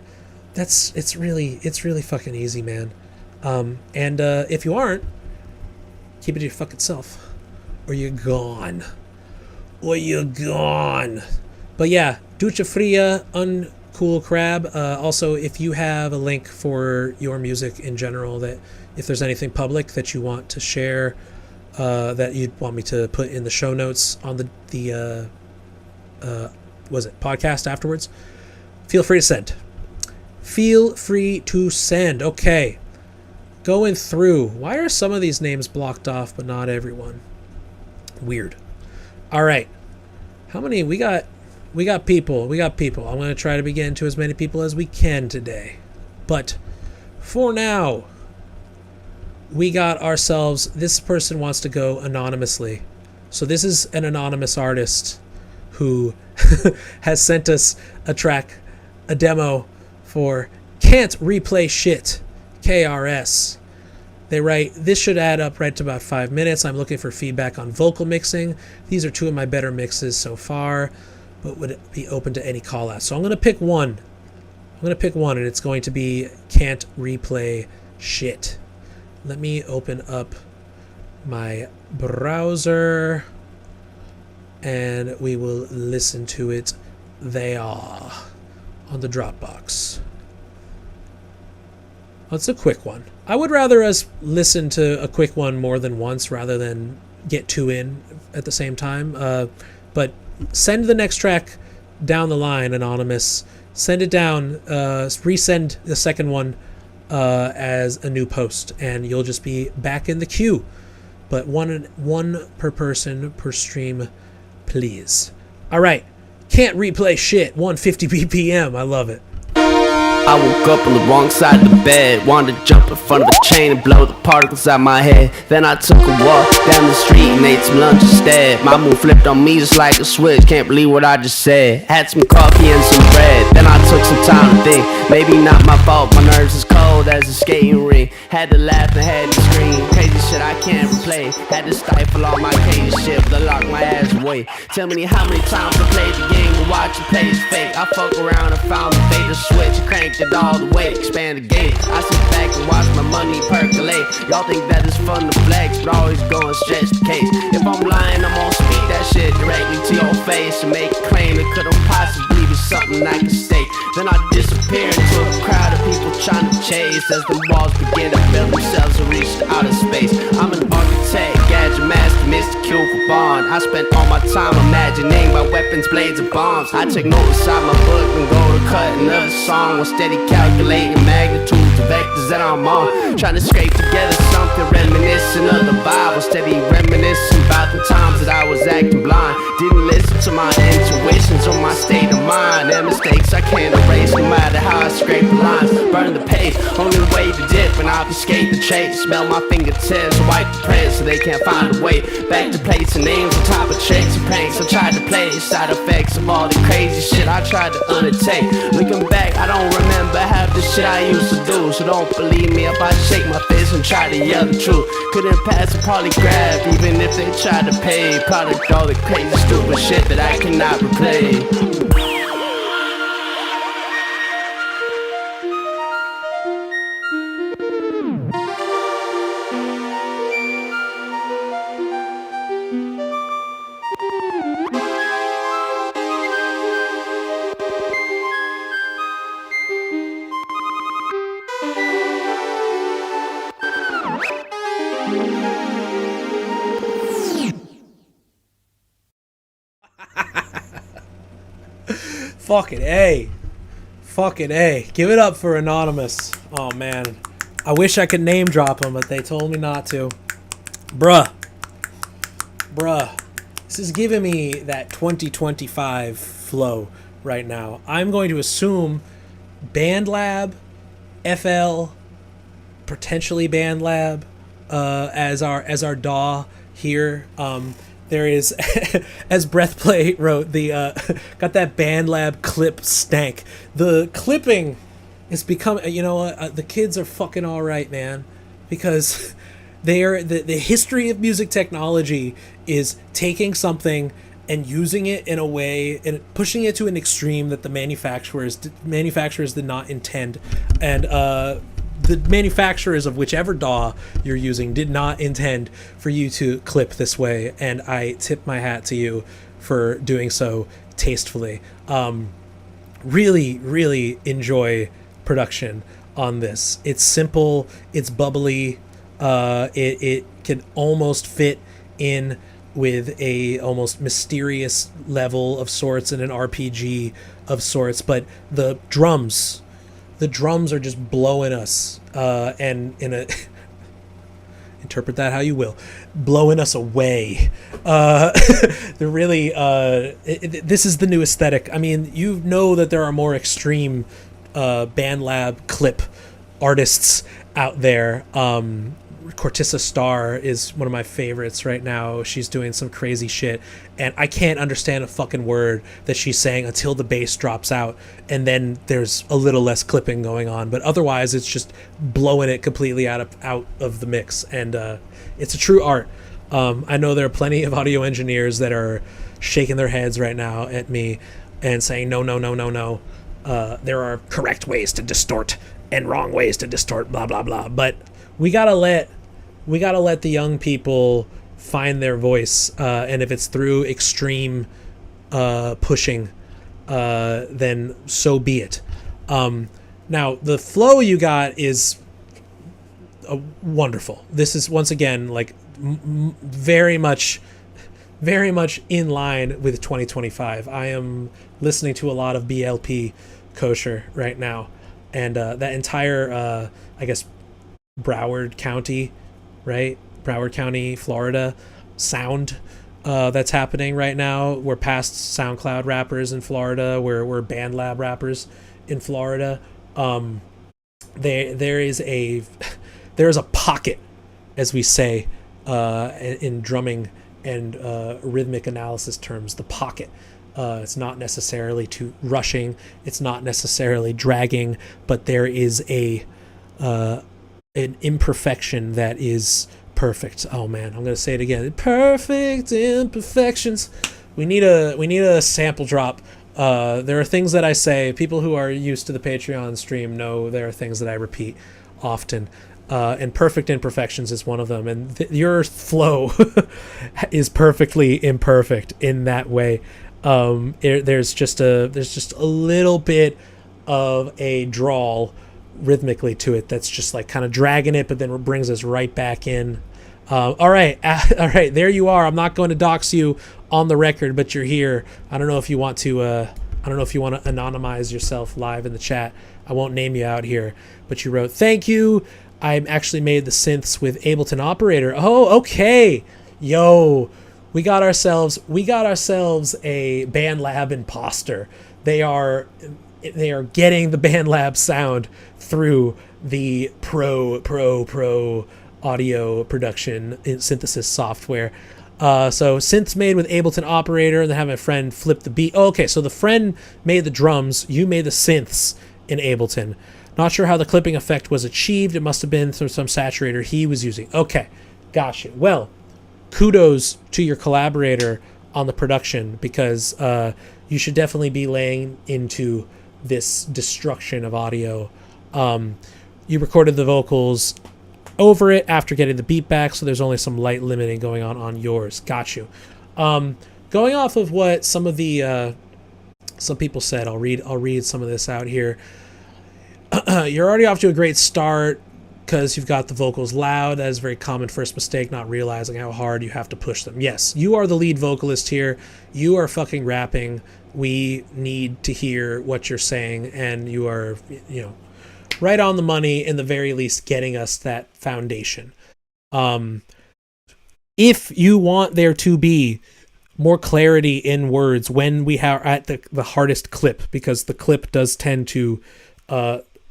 It's really fucking easy, man. If you aren't, keep it to your fucking self, or you're gone. But yeah, Ducha Fria, Uncool Crab. Also, if you have a link for your music in general, that if there's anything public that you want to share, that you'd want me to put in the show notes on the podcast afterwards, feel free to send. Feel free to send. Okay. Going through. Why are some of these names blocked off, but not everyone? Weird. All right. How many? We got people. I'm going to try to be getting to as many people as we can today. But for now, we got ourselves, this person wants to go anonymously. So this is an anonymous artist who has sent us a track, a demo for Can't Replay Shit, KRS. They write, this should add up right to about 5 minutes. I'm looking for feedback on vocal mixing. These are 2 of my better mixes so far, but would be open to any call out. So I'm going to pick one. And it's going to be Can't Replay Shit. Let me open up my browser and we will listen to it there on the Dropbox. It's a quick one. I would rather us listen to a quick one more than once rather than get 2 in at the same time. But send the next track down the line, anonymous. Send it down. Resend the second one as a new post, and you'll just be back in the queue. But one per person per stream, please. All right. Can't Replay Shit. 150 BPM. I love it. I woke up on the wrong side of the bed. Wanted to jump in front of a chain and blow the particles out my head. Then I took a walk down the street and ate some lunch instead. My mood flipped on me just like a switch. Can't believe what I just said. Had some coffee and some bread. Then I took some time to think. Maybe not my fault. My nerves as cold as a skating rink. Had to laugh and had to scream. Crazy shit I can't replay. Had to stifle all my crazy shit, but I locked my ass away. Tell me how many times I played the game and watch you play is fake. I fuck around and found the beta switch and cranked it all the way. Expand the game. I sit back and watch my money percolate. Y'all think that it's fun to flex, but always go and stretch the case. If I'm lying, I'm gonna speak that shit directly to your face and make a claim that couldn't possibly be something I can state. Then I disappear into a crowd of people trying to chase as the walls begin to build themselves and reach outer space. I'm an architect, gadget master, Mr. Q for Bond. I spent all my time imagining my weapons, blades, and bombs. I take notes inside my book and go to cutting of the song while steady calculating magnitudes of vectors that I'm on, trying to scrape together something reminiscent of the Bible. Steady reminiscing about the times that I was acting blind. Didn't listen to my intuitions or my state of mind. And mistakes I can't erase no matter how I scrape the lines. Burn the page, only way to dip and obfuscate the trace. Smell my fingertips, wipe the prints so they can't find a way back to plates and names on top of tricks and pranks. I tried to play side effects of all the crazy shit I tried to undertake. Looking back, I don't remember half the shit I used to do. So don't believe me if I shake my fist and try to yell the truth. Couldn't pass a polygraph even if they tried to pay. Product all the crazy stupid shit that I cannot replay. Fucking A. Fucking A. Give it up for Anonymous. Oh, man. I wish I could name drop him, but they told me not to. Bruh. This is giving me that 2025 flow right now. I'm going to assume BandLab, FL, potentially BandLab, as our DAW here. There is, as Breathplay wrote, the got that BandLab clip stank. The clipping is becoming, you know what, the kids are fucking all right, man, because they are the history of music technology is taking something and using it in a way and pushing it to an extreme that the manufacturers did not intend, and the manufacturers of whichever DAW you're using did not intend for you to clip this way, and I tip my hat to you for doing so tastefully. Really, really enjoy production on this. It's simple, it's bubbly, it can almost fit in with a almost mysterious level of sorts and an RPG of sorts, but the drums are just blowing us, and in a interpret that how you will, blowing us away. They're really this is the new aesthetic. I mean, you know that there are more extreme BandLab clip artists out there. Cortissa Starr is one of my favorites right now. She's doing some crazy shit, and I can't understand a fucking word that she's saying until the bass drops out, and then there's a little less clipping going on. But otherwise, it's just blowing it completely out of the mix, and it's a true art. I know there are plenty of audio engineers that are shaking their heads right now at me and saying, no. There are correct ways to distort and wrong ways to distort, blah, blah, blah. But we gotta let the young people find their voice, and if it's through extreme pushing, then so be it. Now the flow you got is wonderful. This is once again like very much in line with 2025. I am listening to a lot of BLP Kosher right now, and that entire I guess Broward County, right? Broward County, Florida sound that's happening right now. We're past SoundCloud rappers in Florida. We're BandLab rappers in Florida. There is a pocket, as we say in drumming and rhythmic analysis terms. The pocket. It's not necessarily too rushing. It's not necessarily dragging, but there is an imperfection that is perfect. Oh man, I'm gonna say it again. Perfect imperfections. We need a sample drop. There are things that I say. People who are used to the Patreon stream know there are things that I repeat often. And perfect imperfections is one of them. And your flow is perfectly imperfect in that way. There's just a little bit of a drawl rhythmically to it that's just like kind of dragging it, but then brings us right back in. All right, there you are. I'm not going to dox you on the record, but you're here. I don't know if you want to anonymize yourself live in the chat. I won't name you out here, But you wrote, thank you. I actually made the synths with Ableton Operator. Oh, okay. Yo, we got ourselves a BandLab imposter. They are getting the BandLab sound through the pro audio production synthesis software. So synths made with Ableton Operator, and then have my friend flip the beat. Oh, okay, so the friend made the drums, you made the synths in Ableton. Not sure how the clipping effect was achieved. It must have been through some saturator he was using. Okay, gotcha. Well, kudos to your collaborator on the production, because you should definitely be laying into this destruction of audio. You recorded the vocals over it after getting the beat back, so there's only some light limiting going on yours. Got you. Going off of what some of the some people said, I'll read some of this out here. You're already off to a great start because you've got the vocals loud. That is a very common first mistake, not realizing how hard you have to push them. Yes, you are the lead vocalist here. You are fucking rapping. We need to hear what you're saying, and you are, right on the money, in the very least, getting us that foundation. If you want there to be more clarity in words when we are at the hardest clip, because the clip does tend to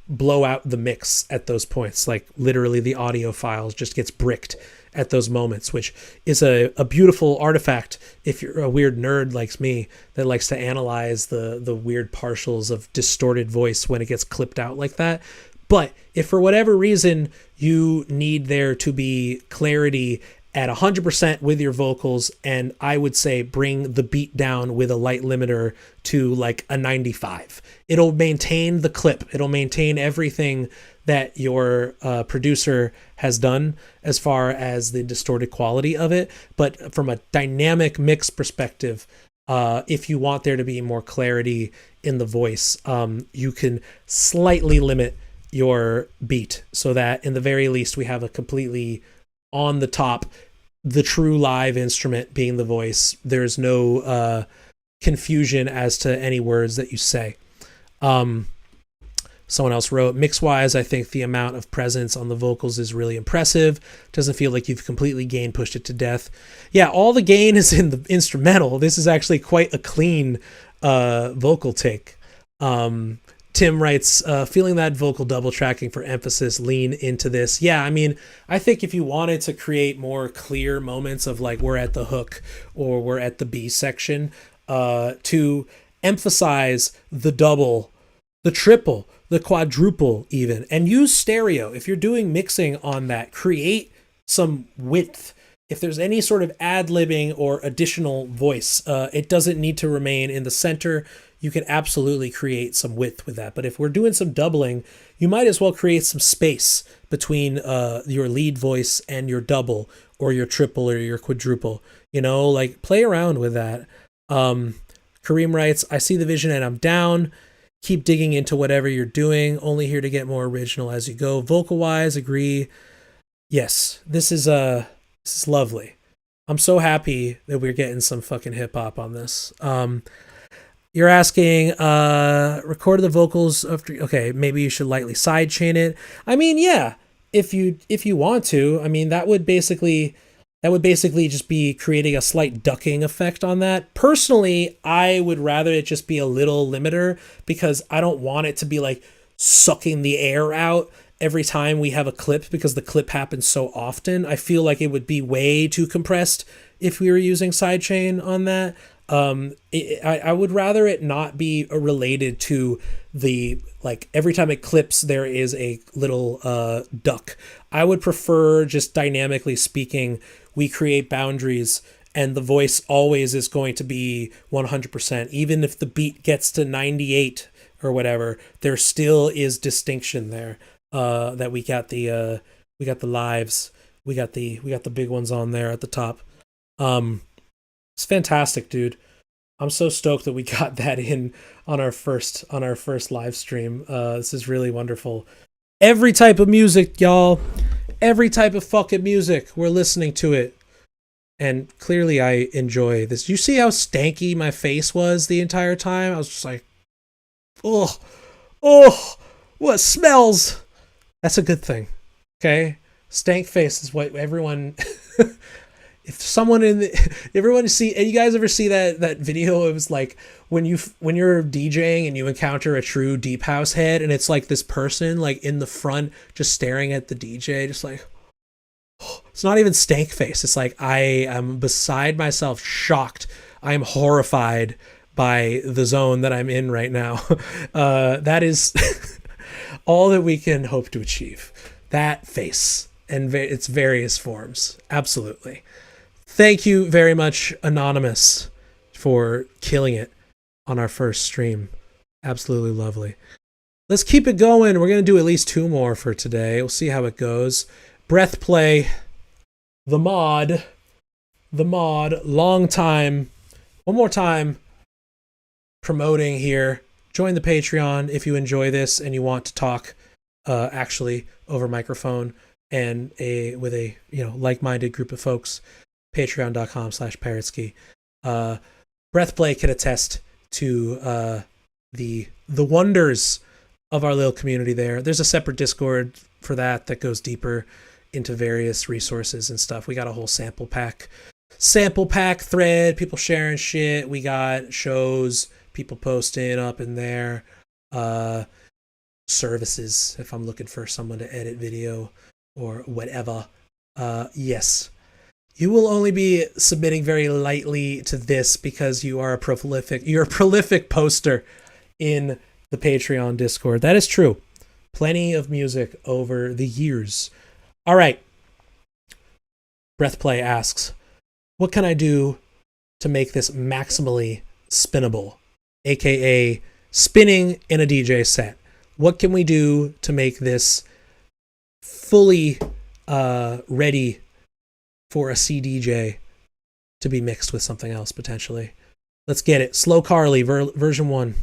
blow out the mix at those points, like literally the audio files just gets bricked at those moments, which is a beautiful artifact if you're a weird nerd like me that likes to analyze the weird partials of distorted voice when it gets clipped out like that. But if for whatever reason you need there to be clarity at 100% with your vocals, and I would say bring the beat down with a light limiter to like a 95. It'll maintain the clip. It'll maintain everything that your producer has done as far as the distorted quality of it. But from a dynamic mix perspective, if you want there to be more clarity in the voice, you can slightly limit your beat so that in the very least we have a completely on the top, the true live instrument being the voice. There's no confusion as to any words that you say. Someone else wrote, mix-wise, I think the amount of presence on the vocals is really impressive. Doesn't feel like you've completely gain pushed it to death. Yeah, all the gain is in the instrumental. This is actually quite a clean vocal take. Tim writes, feeling that vocal double tracking for emphasis, lean into this. Yeah, I mean, I think if you wanted to create more clear moments of like we're at the hook or we're at the B section, to emphasize the double, the triple, the quadruple even, and use stereo. If you're doing mixing on that, create some width. If there's any sort of ad-libbing or additional voice, it doesn't need to remain in the center. You can absolutely create some width with that. But if we're doing some doubling, you might as well create some space between your lead voice and your double or your triple or your quadruple. Like play around with that. Kareem writes, I see the vision and I'm down. Keep digging into whatever you're doing. Only here to get more original as you go. Vocal-wise, agree. Yes, this is lovely. I'm so happy that we're getting some fucking hip-hop on this. You're asking, record the vocals after. Okay, maybe you should lightly sidechain it. I mean, yeah, if you want to. I mean, that would basically just be creating a slight ducking effect on that. Personally, I would rather it just be a little limiter because I don't want it to be like sucking the air out every time we have a clip, because the clip happens so often. I feel like it would be way too compressed if we were using sidechain on that. I would rather it not be related to the, like, every time it clips, there is a little duck. I would prefer, just dynamically speaking, we create boundaries and the voice always is going to be 100%. Even if the beat gets to 98 or whatever, there still is distinction there. That we got the lives, we got the big ones on there at the top. It's fantastic, dude. I'm so stoked that we got that in on our first live stream. This is really wonderful. Every type of music, y'all. Every type of fucking music. We're listening to it. And clearly I enjoy this. You see how stanky my face was the entire time? I was just like, oh, what smells? That's a good thing. Okay? Stank face is what everyone if someone in the everyone see, you guys ever see that video? It was like when you're DJing and you encounter a true deep house head, and it's like this person like in the front just staring at the DJ, just like, it's not even stank face. It's like, I am beside myself, shocked. I am horrified by the zone that I'm in right now. That is all that we can hope to achieve. That face and its various forms. Absolutely. Thank you very much, Anonymous, for killing it on our first stream. Absolutely lovely. Let's keep it going. We're going to do at least 2 more for today. We'll see how it goes. Breath Play, the mod, long time, one more time, promoting here. Join the Patreon if you enjoy this and you want to talk actually over microphone and with a like-minded group of folks. Patreon.com/Parrotsky. Breathplay can attest to the wonders of our little community there. There's a separate Discord for that goes deeper into various resources and stuff. We got a whole sample pack thread, people sharing shit. We got shows, people posting up in there, services if I'm looking for someone to edit video or whatever. Yes, you will only be submitting very lightly to this because you're a prolific poster in the Patreon Discord. That is true. Plenty of music over the years. All right. Breathplay asks, what can I do to make this maximally spinnable, aka spinning in a DJ set? What can we do to make this fully ready for a CDJ to be mixed with something else potentially? Let's get it. Slow Carly, version 1.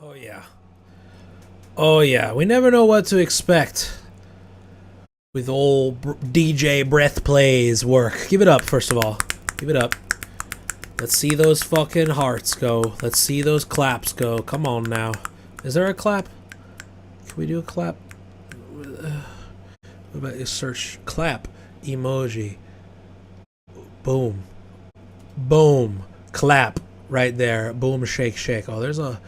Oh yeah. Oh yeah. We never know what to expect with old DJ Breath Plays work. Give it up, first of all. Give it up. Let's see those fucking hearts go. Let's see those claps go. Come on now. Is there a clap? Can we do a clap? What about this search? Clap emoji. Boom. Boom. Clap right there. Boom, shake, shake. Oh, there's a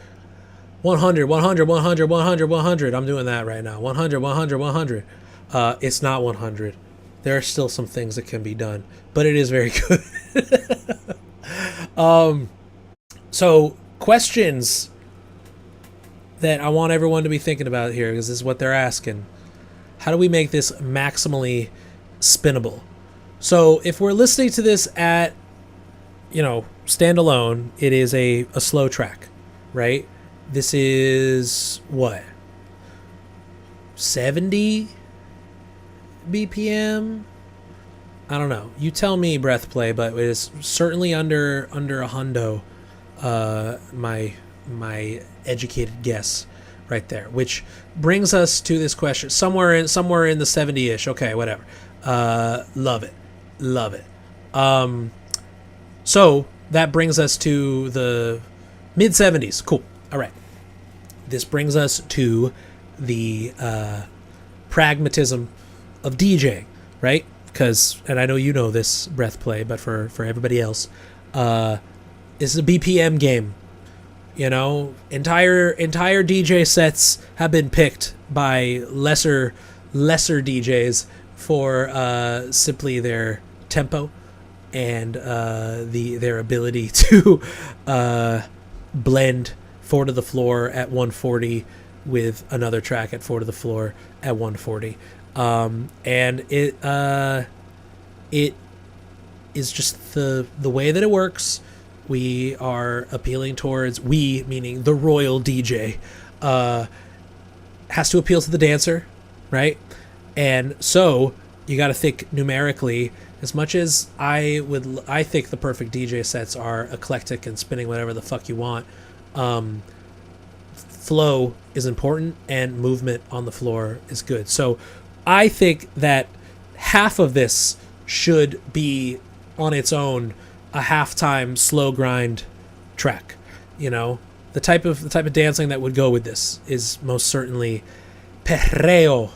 100, 100, 100, 100, 100. I'm doing that right now. 100, 100, 100. It's not 100. There are still some things that can be done, but it is very good. So questions that I want everyone to be thinking about here, because this is what they're asking. How do we make this maximally spinnable? So if we're listening to this at, standalone, it is a slow track, right? This is what? 70 BPM? I don't know. You tell me, Breath Play, but it is certainly under a hundo. My educated guess, right there. Which brings us to this question. Somewhere in the 70-ish. Okay, whatever. Love it. So that brings us to the mid 70s. Cool. All right. This brings us to the pragmatism of DJing, right? Because, and I know you know this, Breath Play, but for everybody else, this is a BPM game. Entire DJ sets have been picked by lesser DJs for simply their tempo and their ability to blend 4 to the floor at 140 with another track at 4 to the floor at 140. And it is just the way that it works. We are appealing towards, we meaning the royal DJ, has to appeal to the dancer, right? And so you got to think numerically. As much as I think the perfect DJ sets are eclectic and spinning whatever the fuck you want. Flow is important and movement on the floor is good. So I think that half of this should be on its own a halftime slow grind track. The type of dancing that would go with this is most certainly perreo,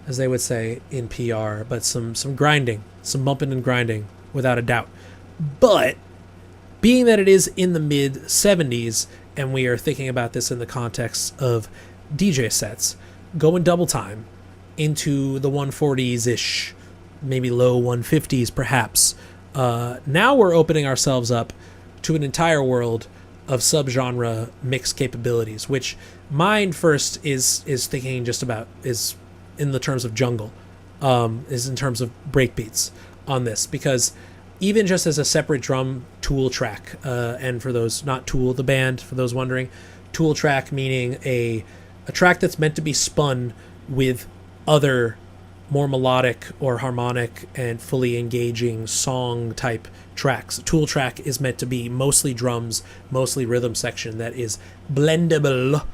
as they would say in PR, but some grinding, some bumping and grinding without a doubt. But being that it is in the mid 70s and we are thinking about this in the context of DJ sets, going double time into the 140s-ish, maybe low 150s perhaps. Now we're opening ourselves up to an entire world of subgenre mix capabilities, which mine first is thinking just about is in the terms of jungle, is in terms of breakbeats on this, because even just as a separate drum Tool track, and for those not Tool the band, for those wondering, Tool track meaning a track that's meant to be spun with other more melodic or harmonic and fully engaging song type tracks. Tool track is meant to be mostly drums, mostly rhythm section that is blendable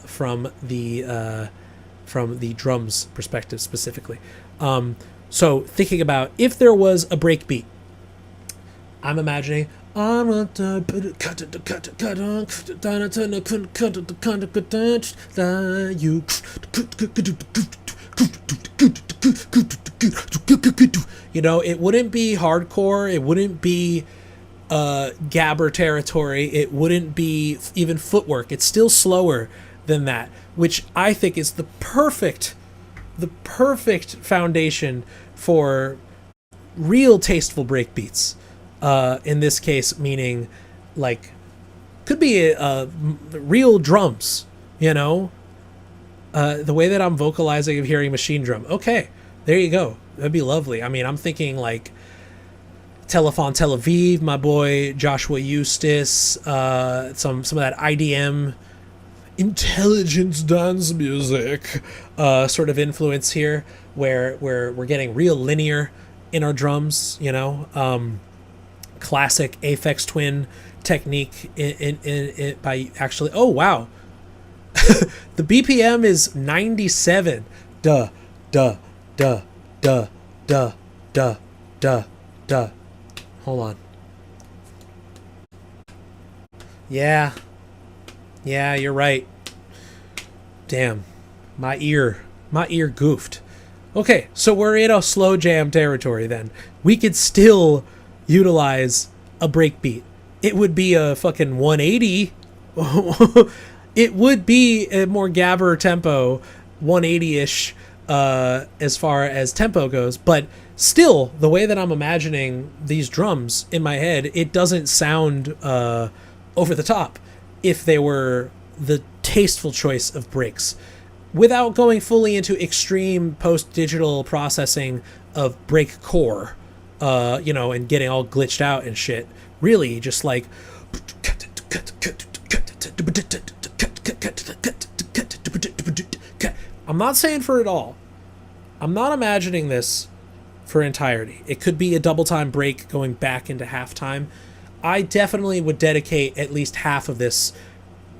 from the drums perspective specifically. So thinking about if there was a breakbeat, I'm imagining it wouldn't be hardcore, it wouldn't be gabber territory, it wouldn't be even footwork. It's still slower than that, which I think is the perfect foundation for real tasteful breakbeats. In this case, meaning like could be real drums, the way that I'm vocalizing of hearing machine drum. Okay, there you go. That'd be lovely. I mean, I'm thinking like Telephone Tel Aviv, my boy Joshua Eustace, some of that IDM intelligence dance music sort of influence here, where we're getting real linear in our drums, classic Aphex Twin technique in by actually. Oh wow, the BPM is 97. Duh, duh, duh, duh, duh, duh, duh, duh. Hold on. Yeah, you're right. Damn, my ear goofed. Okay, so we're in a slow jam territory then. We could still utilize a breakbeat. It would be a fucking 180. It would be a more gabber tempo, 180-ish as far as tempo goes, but still, the way that I'm imagining these drums in my head, it doesn't sound over the top if they were the tasteful choice of breaks. Without going fully into extreme post-digital processing of break core, and getting all glitched out and shit. Really, just like... I'm not saying for it all. I'm not imagining this for entirety. It could be a double time break going back into halftime. I definitely would dedicate at least half of this.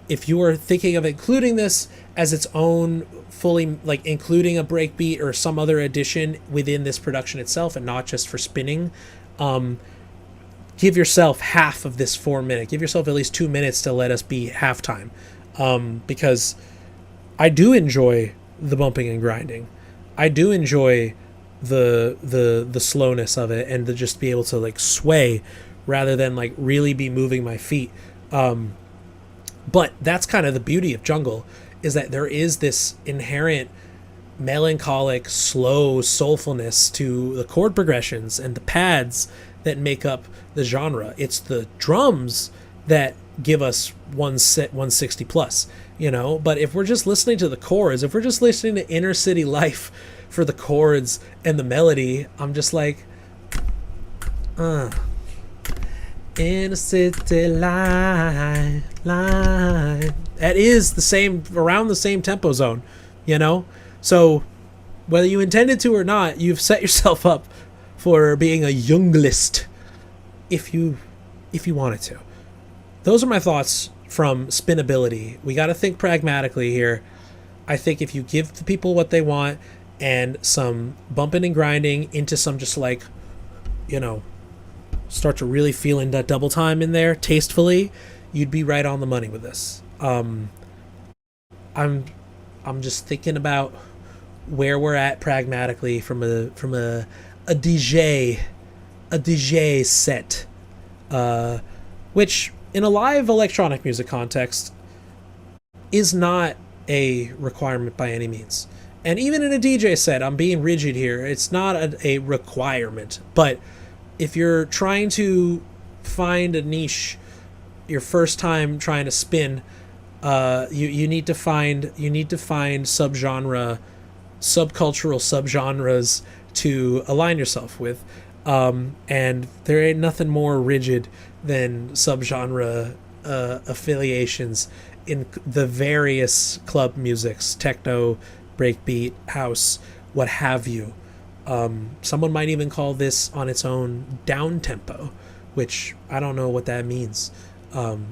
If you are thinking of including this as its own fully, like including a breakbeat or some other addition within this production itself and not just for spinning, give yourself half of this 4 minute. Give yourself at least 2 minutes to let us be halftime. Because I do enjoy the bumping and grinding. I do enjoy the slowness of it and to just be able to like sway rather than like really be moving my feet. But that's kind of the beauty of jungle, is that there is this inherent melancholic, slow soulfulness to the chord progressions and the pads that make up the genre. It's the drums that give us 160 plus, but if we're just listening to the chords, if we're just listening to Inner City Life for the chords and the melody, I'm just like, Inner City Life, that is the same, around the same tempo zone, so whether you intended to or not, you've set yourself up for being a junglist if you wanted to. Those are my thoughts from spinability. We got to think pragmatically here. I think if you give the people what they want and some bumping and grinding into some just like, start to really feel in that double time in there tastefully, you'd be right on the money with this. I'm just thinking about where we're at pragmatically from a DJ set, which in a live electronic music context is not a requirement by any means. And even in a DJ set, I'm being rigid here, it's not a requirement. But if you're trying to find a niche, your first time trying to spin, you need to find subcultural subgenres to align yourself with. And there ain't nothing more rigid than subgenre affiliations in the various club musics, techno, breakbeat, house, what have you. Someone might even call this on its own down tempo, which I don't know what that means,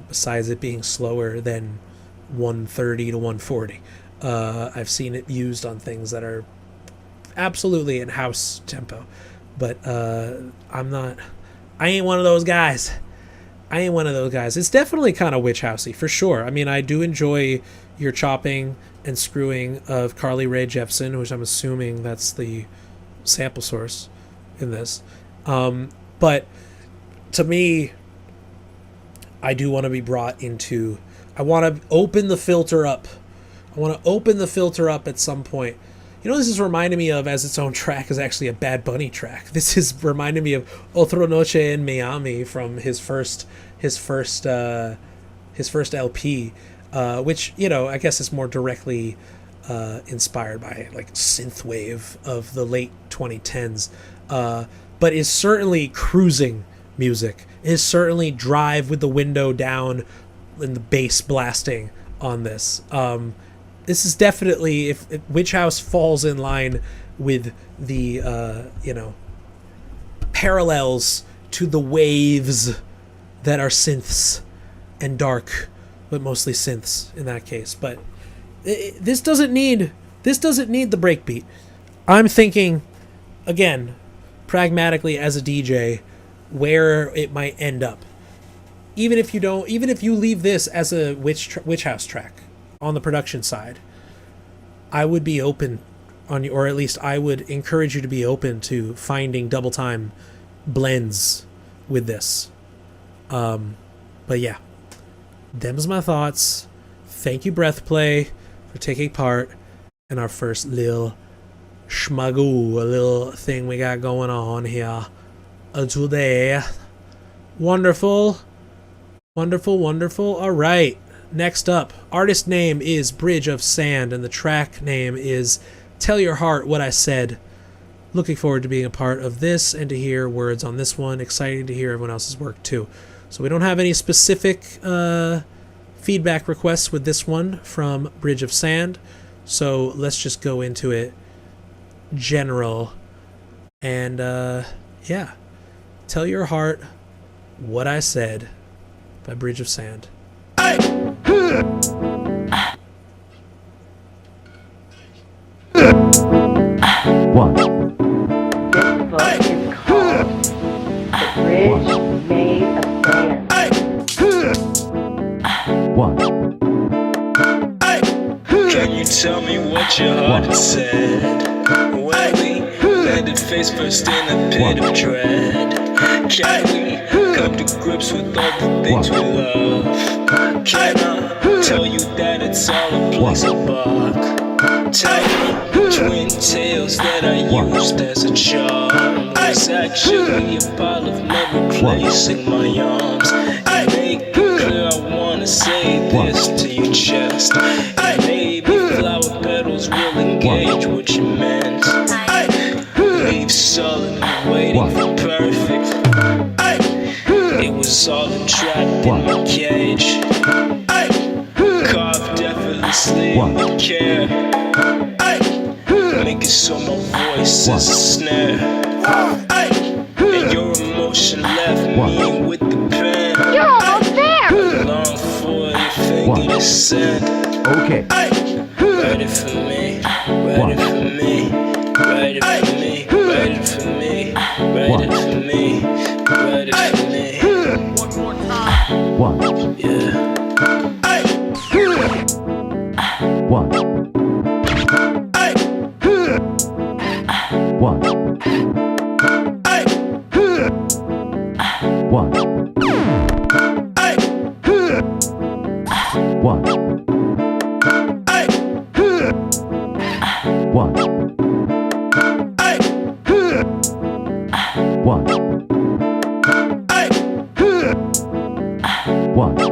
besides it being slower than 130 to 140. I've seen it used on things that are absolutely in house tempo, but I ain't one of those guys. It's definitely kind of witch housey for sure. I mean, I do enjoy your chopping and screwing of Carly Rae Jepsen, which I'm assuming that's the sample source in this. But to me, I do want to be brought into, I want to open the filter up. At some point. This is reminding me of, as its own track, is actually a Bad Bunny track. This is reminding me of Otro Noche in Miami from his first LP, which I guess is more directly inspired by like synthwave of the late 2010s, but is certainly cruising music. Is certainly drive with the window down and the bass blasting on this. This is definitely, if Witch House falls in line with the parallels to the waves that are synths and dark, but mostly synths in that case. But this doesn't need the breakbeat. I'm thinking, again, pragmatically as a DJ, where it might end up. Even if you leave this as a witch house track on the production side, I would be open or at least I would encourage you to be open to finding double time blends with this. But yeah, them's my thoughts. Thank you, Breathplay, for taking part in our first little schmagoo, a little thing we got going on here today. Wonderful. All right. Next up, artist name is Bridge of Sand, and the track name is Tell Your Heart What I Said. Looking forward to being a part of this and to hear words on this one. Exciting to hear everyone else's work too. So we don't have any specific feedback requests with this one from Bridge of Sand. So let's just go into it general. And yeah, Tell Your Heart What I Said by Bridge of Sand. One. This book is called The Bridge Made of Sand. One. Can you tell me what your heart has said? When we landed face first in a pit of dread, can we come to grips with all the things we love? Can I tell you that it's all a place above? Tiny twin tails that I used as a charm was actually a pile of mud replacing my arms. And make it clear I wanna say this to your chest, and maybe flower petals will engage what you meant. Leave sullen and waiting for perfect. It was all entrapped in my cage, carved effortlessly with care. Make it so my voice is a snare, and your emotion left me with the pen. You're almost there! Long for your finger to send. Okay. Write it for me, write it for me, write it for me, write it for me, write it for me, write it for me. One. Yeah. One. One. One. One. One. One. One.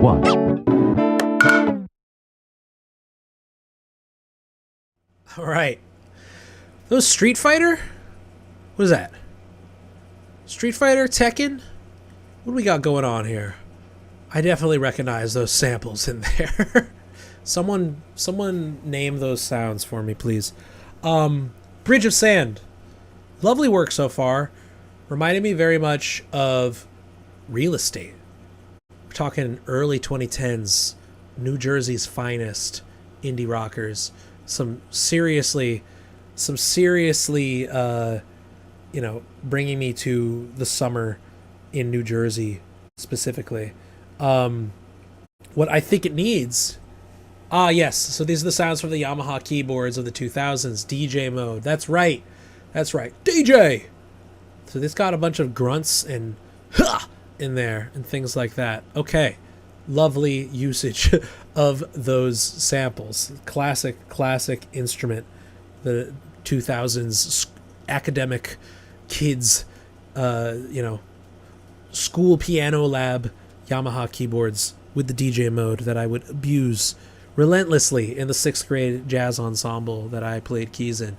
One. All right. Those Street Fighter? What is that? Street Fighter, Tekken? What do we got going on here? I definitely recognize those samples in there. Someone name those sounds for me, please. Bridge of Sand. Lovely work so far. Reminded me very much of Real Estate. We're talking early 2010s, New Jersey's finest indie rockers. Some seriously, bringing me to the summer in New Jersey specifically. What I think it needs. Yes. So these are the sounds from the Yamaha keyboards of the 2000s. DJ mode. That's right. DJ. So this got a bunch of grunts and in there and things like that. Okay. Lovely usage of those samples. Classic instrument. The 2000s academic kids, school piano lab Yamaha keyboards with the DJ mode that I would abuse relentlessly in the 6th grade jazz ensemble that I played keys in.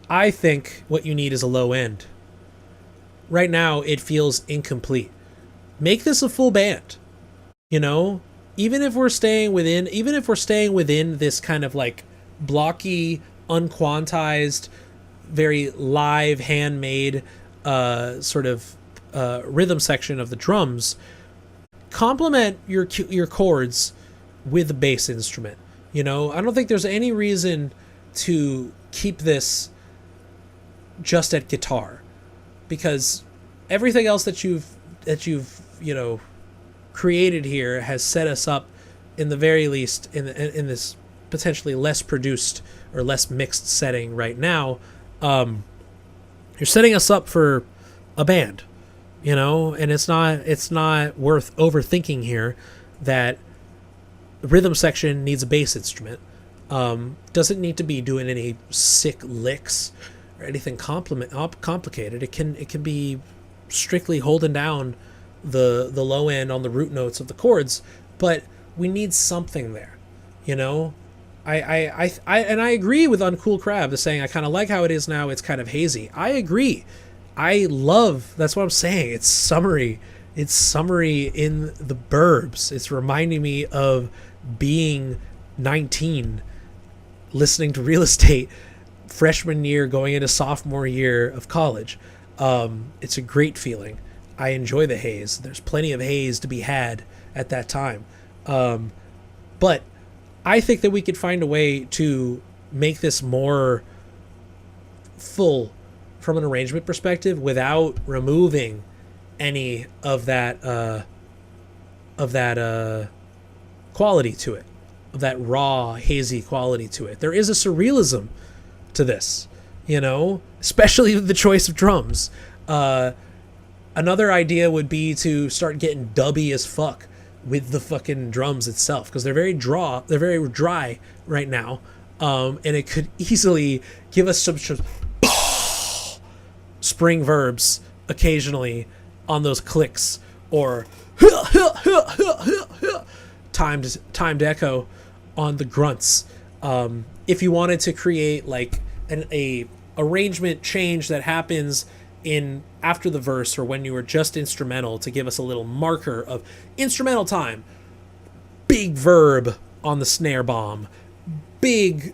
I think what you need is a low end. Right now, it feels incomplete. Make this a full band. Even if we're staying within this kind of like blocky, unquantized, very live, handmade sort of rhythm section of the drums, complement your chords with a bass instrument. You know, I don't think there's any reason to keep this just at guitar, because everything else that you've you know created here has set us up, in the very least, in this potentially less produced or less mixed setting right now. You're setting us up for a band, you know, and it's not worth overthinking here that the rhythm section needs a bass instrument. Doesn't need to be doing any sick licks or anything complicated. It can be strictly holding down the low end on the root notes of the chords, but we need something there, you know. I agree with Uncool Crab, the saying, I kind of like how it is now, it's kind of hazy. I agree. That's what I'm saying. It's summery. It's summery in the burbs. It's reminding me of being 19, listening to Real Estate, freshman year going into sophomore year of college. It's a great feeling. I enjoy the haze. There's plenty of haze to be had at that time. But I think that we could find a way to make this more full from an arrangement perspective without removing any of that quality to it, of that raw, hazy quality to it. There is a surrealism to this, you know, especially the choice of drums. Another idea would be to start getting dubby as fuck with the fucking drums itself, because they're very dry right now, and it could easily give us some spring verbs occasionally on those clicks, or timed echo on the grunts. If you wanted to create like a arrangement change that happens in after the verse, or when you were just instrumental, to give us a little marker of instrumental time, big verb on the snare bomb, big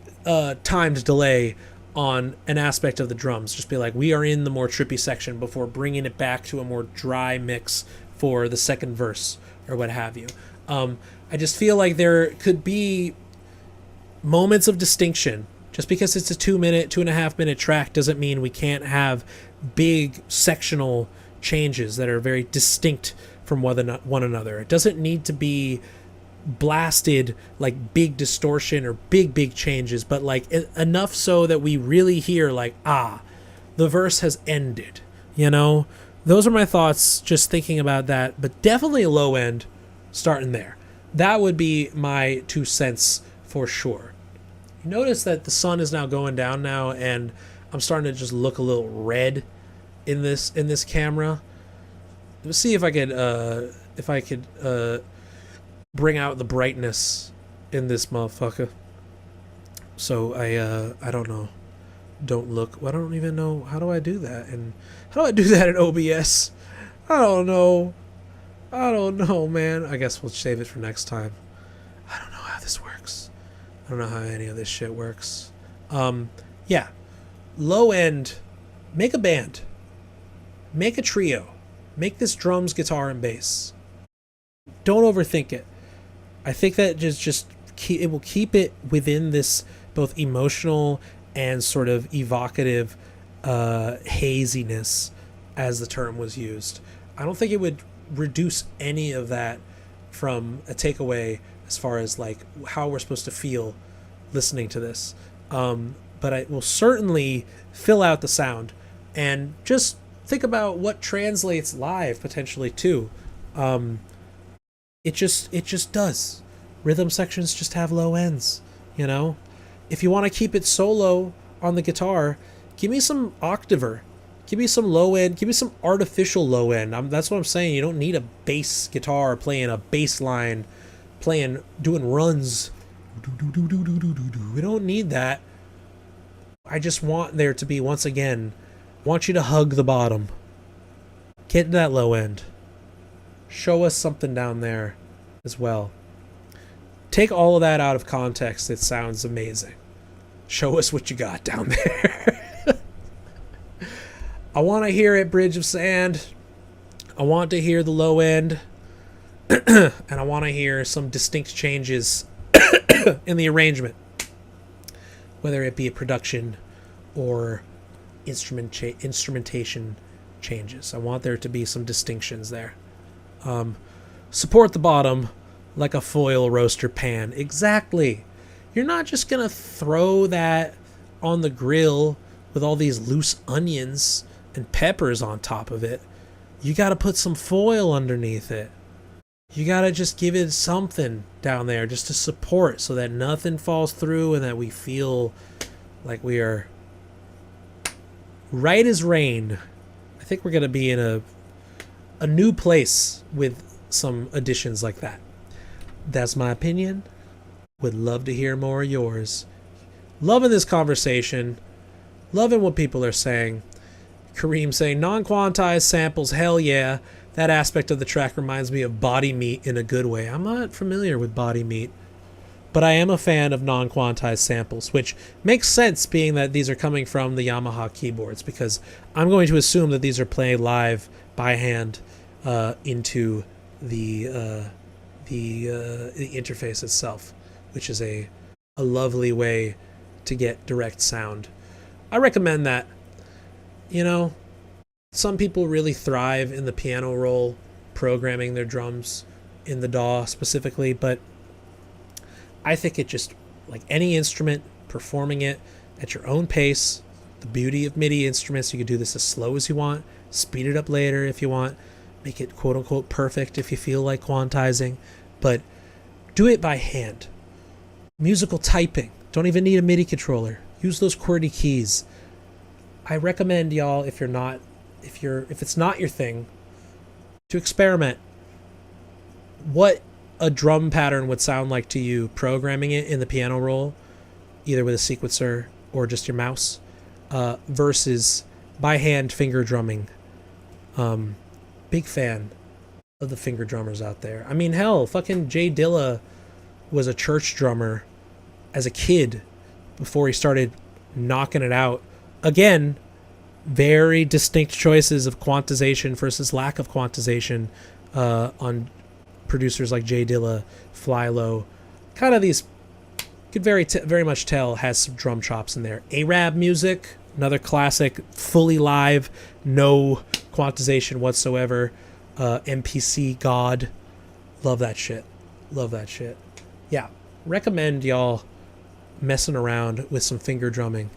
timed delay on an aspect of the drums. Just be like, we are in the more trippy section before bringing it back to a more dry mix for the second verse, or what have you. I just feel like there could be moments of distinction. Just because it's a 2.5 minute track doesn't mean we can't have big sectional changes that are very distinct from one another. It doesn't need to be blasted like big distortion or big changes, but like enough so that we really hear like, the verse has ended, you know. Those are my thoughts just thinking about that, but definitely a low end starting there. That would be my 2 cents for sure. You notice that the sun is now going down now, and I'm starting to just look a little red in this camera. Let's see if I could bring out the brightness in this motherfucker. So I don't know. Don't look. I don't even know, how do I do that? And how do I do that in OBS? I don't know, man. I guess we'll save it for next time. I don't know how this works. I don't know how any of this shit works. Yeah. Low end. Make a band. Make a trio. Make this drums, guitar, and bass. Don't overthink it. I think that it will keep it within this both emotional and sort of evocative haziness, as the term was used. I don't think it would reduce any of that from a takeaway as far as like how we're supposed to feel listening to this. But I will certainly fill out the sound, and just think about what translates live potentially too. It just does. Rhythm sections just have low ends, you know. If you want to keep it solo on the guitar, give me some octaver. Give me some low end. Give me some artificial low end. That's what I'm saying. You don't need a bass guitar playing a bass line, doing runs. We don't need that. I just want there to be, once again, want you to hug the bottom. Get that low end. Show us something down there as well. Take all of that out of context. It sounds amazing. Show us what you got down there. I want to hear it, Bridge of Sand. I want to hear the low end. And I want to hear some distinct changes in the arrangement. Whether it be a production or instrumentation changes. I want there to be some distinctions there. Support the bottom like a foil roaster pan. Exactly. You're not just going to throw that on the grill with all these loose onions and peppers on top of it. You got to put some foil underneath it. You got to just give it something down there just to support so that nothing falls through and that we feel like we are right as rain. I think we're going to be in a new place with some additions like that. That's my opinion. Would love to hear more of yours. Loving this conversation. Loving what people are saying. Kareem saying non-quantized samples, hell yeah. That aspect of the track reminds me of Body Meat in a good way. I'm not familiar with Body Meat, but I am a fan of non-quantized samples, which makes sense being that these are coming from the Yamaha keyboards, because I'm going to assume that these are played live by hand into the interface itself, which is a lovely way to get direct sound. I recommend that. You know, some people really thrive in the piano roll, programming their drums in the DAW specifically, but I think it just, like any instrument, performing it at your own pace. The beauty of MIDI instruments, you can do this as slow as you want, speed it up later if you want, make it quote-unquote perfect if you feel like quantizing, but do it by hand. Musical typing, don't even need a MIDI controller. Use those QWERTY keys. I recommend y'all, if it's not your thing, to experiment. What a drum pattern would sound like to you programming it in the piano roll, either with a sequencer or just your mouse, versus by hand finger drumming. Big fan of the finger drummers out there. I mean, hell, fucking Jay Dilla was a church drummer as a kid before he started knocking it out. Again, very distinct choices of quantization versus lack of quantization on producers like Jay Dilla, Fly Low. Kind of these, could very much tell has some drum chops in there. Arab music, another classic, fully live, no quantization whatsoever. MPC God, love that shit. Love that shit. Yeah, recommend y'all messing around with some finger drumming.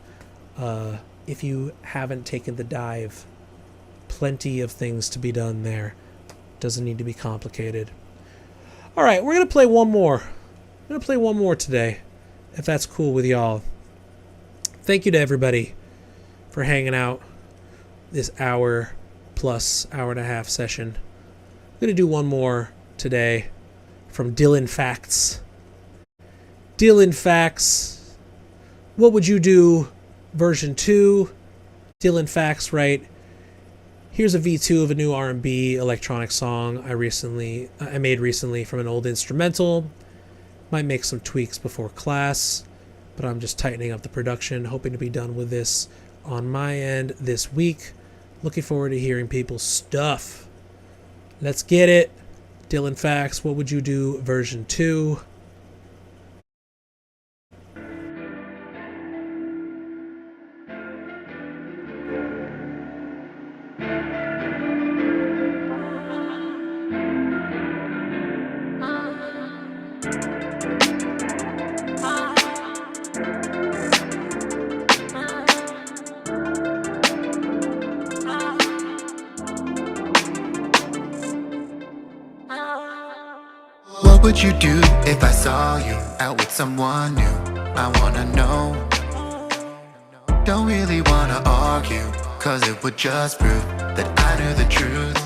If you haven't taken the dive, plenty of things to be done there. Doesn't need to be complicated. All right, we're going to play one more. I'm going to play one more today, if that's cool with y'all. Thank you to everybody for hanging out this hour plus hour and a half session. I'm going to do one more today from Dylan Facts. Dylan Facts, what would you do? Version 2, Dylan Facts, right? Here's a V2 of a new R&B electronic song I made recently from an old instrumental. Might make some tweaks before class, but I'm just tightening up the production, hoping to be done with this on my end this week. Looking forward to hearing people's stuff. Let's get it. Dylan Facts, what would you do? Version 2. What would you do if I saw you out with someone new? I wanna know. Don't really wanna argue, cause it would just prove that I knew the truth.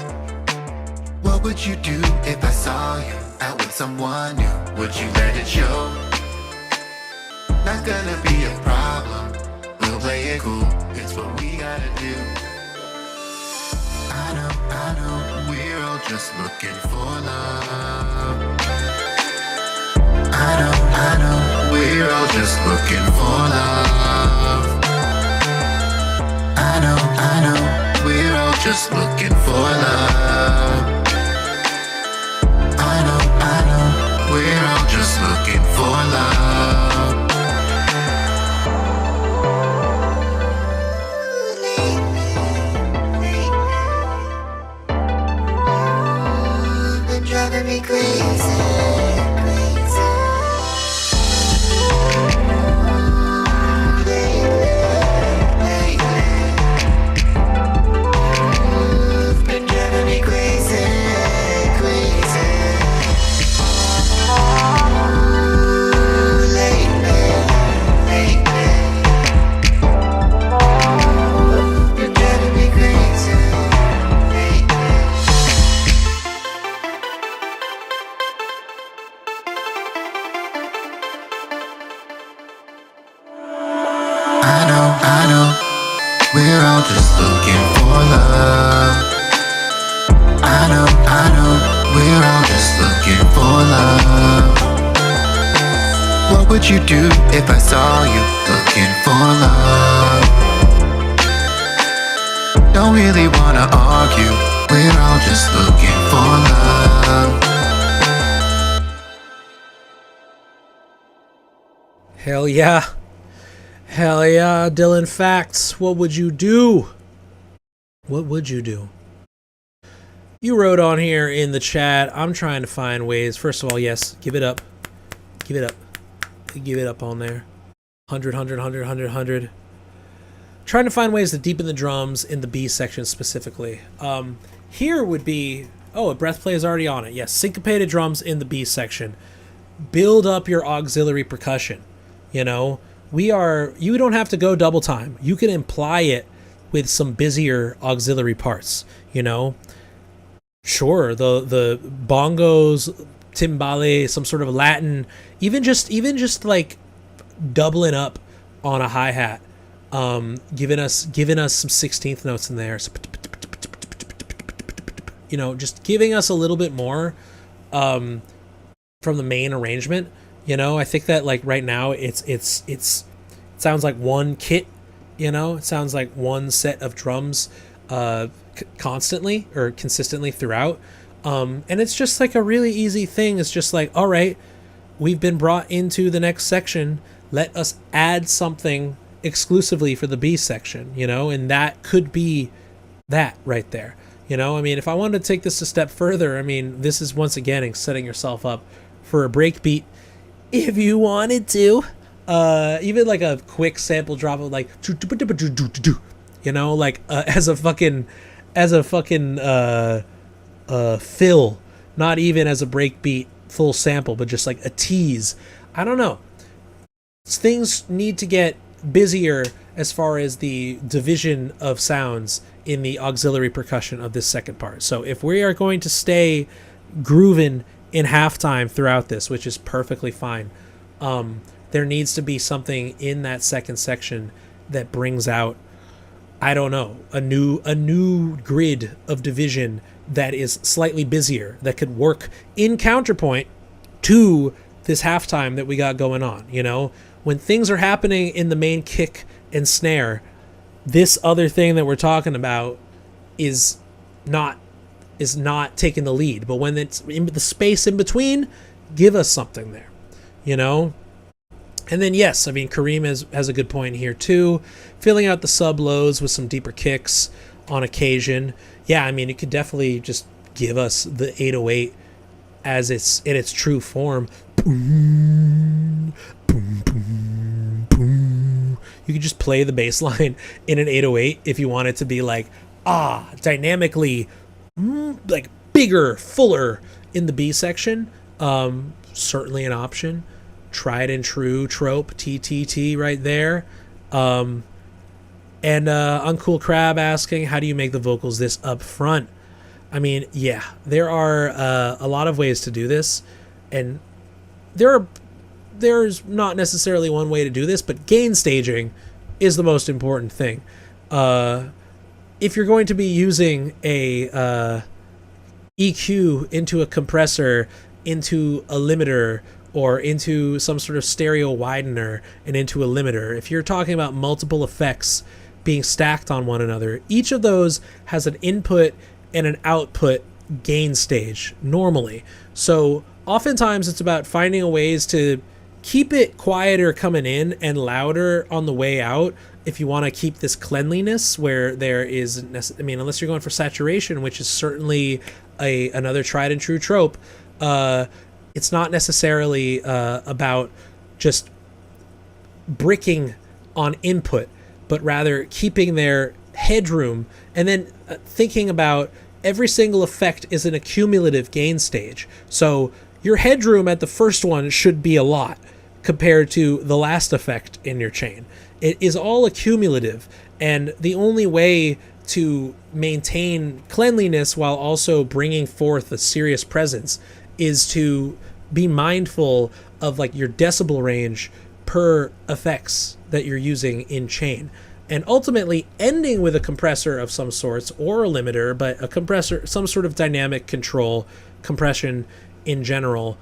What would you do if I saw you out with someone new? Would you let it show? Not gonna be a problem, we'll play it cool, it's what we gotta do. I know, we're all just looking for love. I know, we're all just looking for love. I know, just looking for love. I know, we're all just looking for love. Been driving me crazy. I know, we're all just looking for love. I know, we're all just looking for love. What would you do if I saw you looking for love? Don't really wanna argue, we're all just looking for love. Hell yeah. Hell yeah, Dylan Facts. What would you do? What would you do? You wrote on here in the chat, I'm trying to find ways. First of all, yes, give it up. Give it up. Give it up on there. 100, 100, 100, 100, 100. Trying to find ways to deepen the drums in the B section specifically. Here would be... Oh, a breath play is already on it. Yes, syncopated drums in the B section. Build up your auxiliary percussion. You know? You don't have to go double time. You can imply it with some busier auxiliary parts, you know? Sure, the bongos, timbale, some sort of Latin, even just like doubling up on a hi-hat, giving us some 16th notes in there. You know, just giving us a little bit more from the main arrangement. You know, I think that like right now it sounds like one kit, you know, it sounds like one set of drums constantly or consistently throughout. And it's just like a really easy thing. It's just like, all right, we've been brought into the next section. Let us add something exclusively for the B section, you know, and that could be that right there. You know, I mean, if I wanted to take this a step further, I mean, this is once again setting yourself up for a breakbeat. If you wanted to, even like a quick sample drop of like, you know, like as a fucking fill, not even as a breakbeat full sample, but just like a tease. I don't know. Things need to get busier as far as the division of sounds in the auxiliary percussion of this second part. So if we are going to stay grooving in halftime throughout this, which is perfectly fine, there needs to be something in that second section that brings out, I don't know, a new grid of division that is slightly busier, that could work in counterpoint to this halftime that we got going on. You know, when things are happening in the main kick and snare, this other thing that we're talking about is not taking the lead. But when it's in the space in between, give us something there, you know? And then, yes, I mean, Kareem has a good point here too. Filling out the sub lows with some deeper kicks on occasion. Yeah, I mean, you could definitely just give us the 808 as it's in its true form. Boom, boom, boom, boom. You could just play the bass line in an 808 if you want it to be like, dynamically like bigger, fuller in the B section. Certainly an option. Tried and true trope, TTT right there. And Uncool Crab asking, how do you make the vocals this up front? I mean, yeah, there are a lot of ways to do this, and there's not necessarily one way to do this, but gain staging is the most important thing. If you're going to be using a EQ into a compressor, into a limiter, or into some sort of stereo widener and into a limiter, if you're talking about multiple effects being stacked on one another. Each of those has an input and an output gain stage normally. So oftentimes it's about finding ways to keep it quieter coming in and louder on the way out if you want to keep this cleanliness where there is, unless you're going for saturation, which is certainly another tried and true trope, it's not necessarily about just bricking on input, but rather keeping their headroom and then thinking about every single effect is an accumulative gain stage. So your headroom at the first one should be a lot compared to the last effect in your chain. It is all accumulative, and the only way to maintain cleanliness while also bringing forth a serious presence is to be mindful of like your decibel range per effects that you're using in chain, and ultimately ending with a compressor of some sorts or a limiter, but a compressor, some sort of dynamic control, compression in general.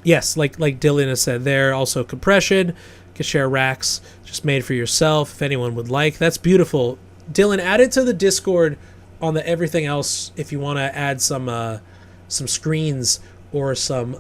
Yes, like Dylan has said there, also compression. You can share racks just made for yourself if anyone would like. That's beautiful. Dylan, add it to the Discord on the everything else if you want to add some screens or some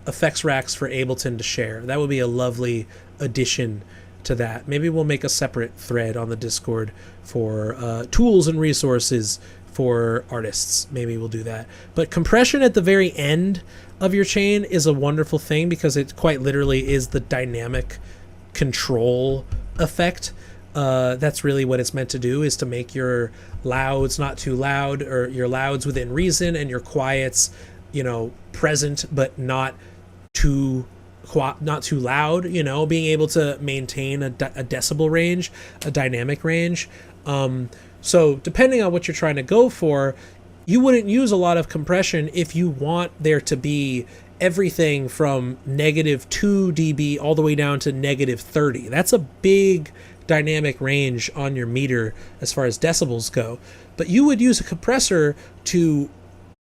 effects racks for Ableton to share. That would be a lovely addition to that. Maybe we'll make a separate thread on the Discord for tools and resources for artists. Maybe we'll do that. But compression at the very end of your chain is a wonderful thing because it quite literally is the dynamic control effect. That's really what it's meant to do, is to make your louds not too loud, or your louds within reason, and your quiets, present but not too loud, being able to maintain a decibel range, a dynamic range. So depending on what you're trying to go for, you wouldn't use a lot of compression if you want there to be everything from -2 dB all the way down to -30. That's a big dynamic range on your meter as far as decibels go. But you would use a compressor to,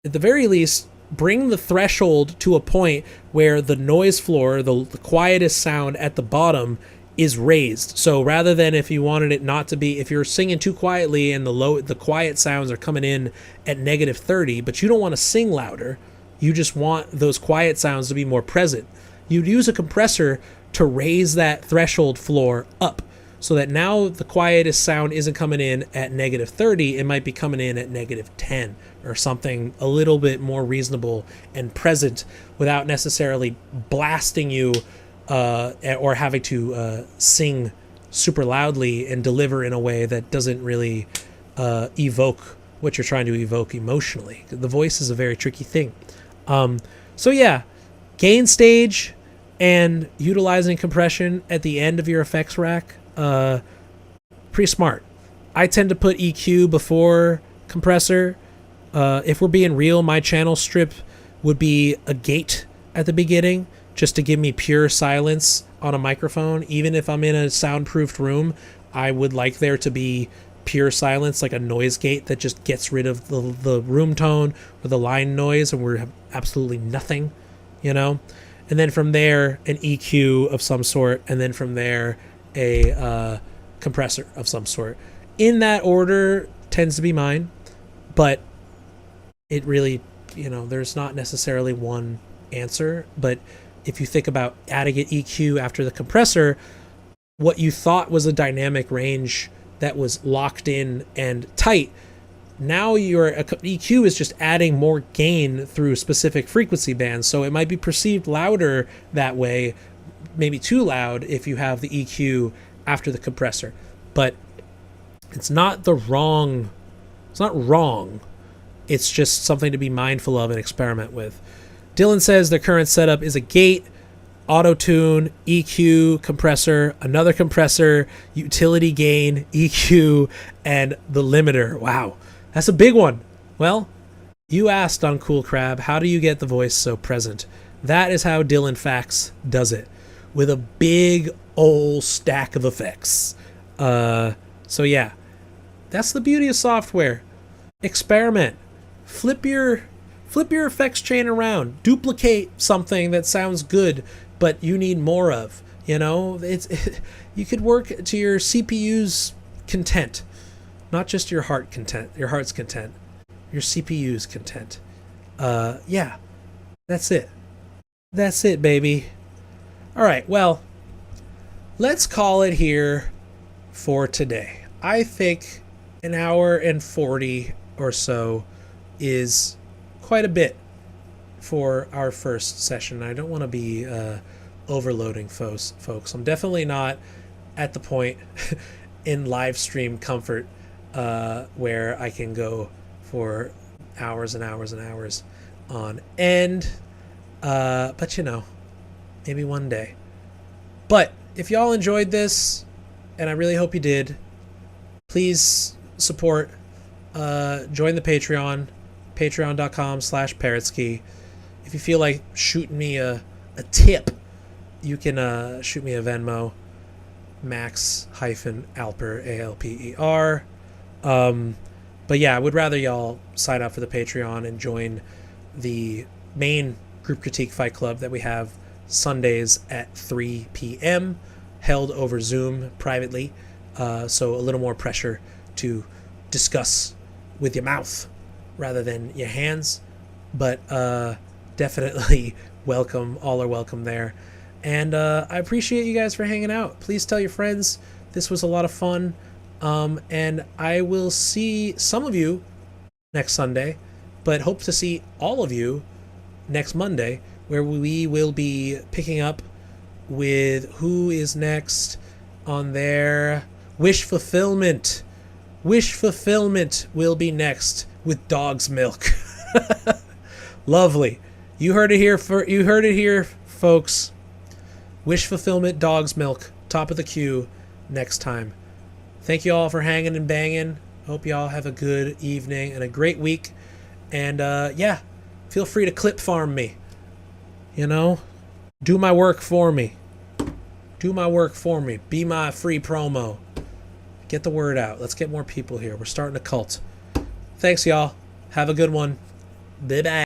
at the very least, bring the threshold to a point where the noise floor, the quietest sound at the bottom, is raised. So rather than if you wanted it not to be, if you're singing too quietly and the quiet sounds are coming in at -30, but you don't want to sing louder, you just want those quiet sounds to be more present, you'd use a compressor to raise that threshold floor up so that now the quietest sound isn't coming in at -30, it might be coming in at -10 or something a little bit more reasonable and present without necessarily blasting you or having to sing super loudly and deliver in a way that doesn't really evoke what you're trying to evoke emotionally. The voice is a very tricky thing. So yeah, gain stage and utilizing compression at the end of your effects rack, pretty smart. I tend to put EQ before compressor. If we're being real, my channel strip would be a gate at the beginning, just to give me pure silence on a microphone. Even if I'm in a soundproofed room, I would like there to be pure silence, like a noise gate that just gets rid of the room tone or the line noise, and we have absolutely nothing, And then from there, an EQ of some sort, and then from there, a compressor of some sort. In that order tends to be mine, but it really, there's not necessarily one answer. But if you think about adding an EQ after the compressor, what you thought was a dynamic range that was locked in and tight, now your EQ is just adding more gain through specific frequency bands. So it might be perceived louder that way, maybe too loud if you have the EQ after the compressor. But it's not wrong. It's just something to be mindful of and experiment with. Dylan says the current setup is a gate, auto-tune, EQ, compressor, another compressor, utility gain, EQ, and the limiter. Wow, that's a big one. Well, you asked on Cool Crab, how do you get the voice so present? That is how Dylan Fax does it, with a big old stack of effects. So yeah, that's the beauty of software. Experiment. Flip your effects chain around. Duplicate something that sounds good, but you need more of. You could work to your CPU's content. Not just your heart content, your heart's content, your CPU's content. Yeah, that's it. That's it, baby. All right, well, let's call it here for today. I think an hour and 40 or so is quite a bit for our first session. I don't want to be overloading folks. I'm definitely not at the point in live stream comfort where I can go for hours and hours and hours on end. But you know, maybe one day. But if y'all enjoyed this, and I really hope you did, please support, join the Patreon, patreon.com/parrotski. If you feel like shooting me a tip, you can shoot me a Venmo, Max-Alper, ALPER. But yeah, I would rather y'all sign up for the Patreon and join the main Group Critique Fight Club that we have Sundays at 3 p.m. held over Zoom privately. So a little more pressure to discuss with your mouth rather than your hands. But definitely welcome. All are welcome there. And I appreciate you guys for hanging out. Please tell your friends. This was a lot of fun. And I will see some of you next Sunday, but hope to see all of you next Monday, where we will be picking up with who is next on their wish fulfillment. Wish fulfillment will be next with Dog's Milk. Lovely. You heard it here, folks. Wish fulfillment, Dog's Milk, top of the queue next time. Thank you all for hanging and banging. Hope you all have a good evening and a great week. And yeah, feel free to clip farm me. You know, do my work for me. Do my work for me. Be my free promo. Get the word out. Let's get more people here. We're starting a cult. Thanks, y'all. Have a good one. Bye-bye.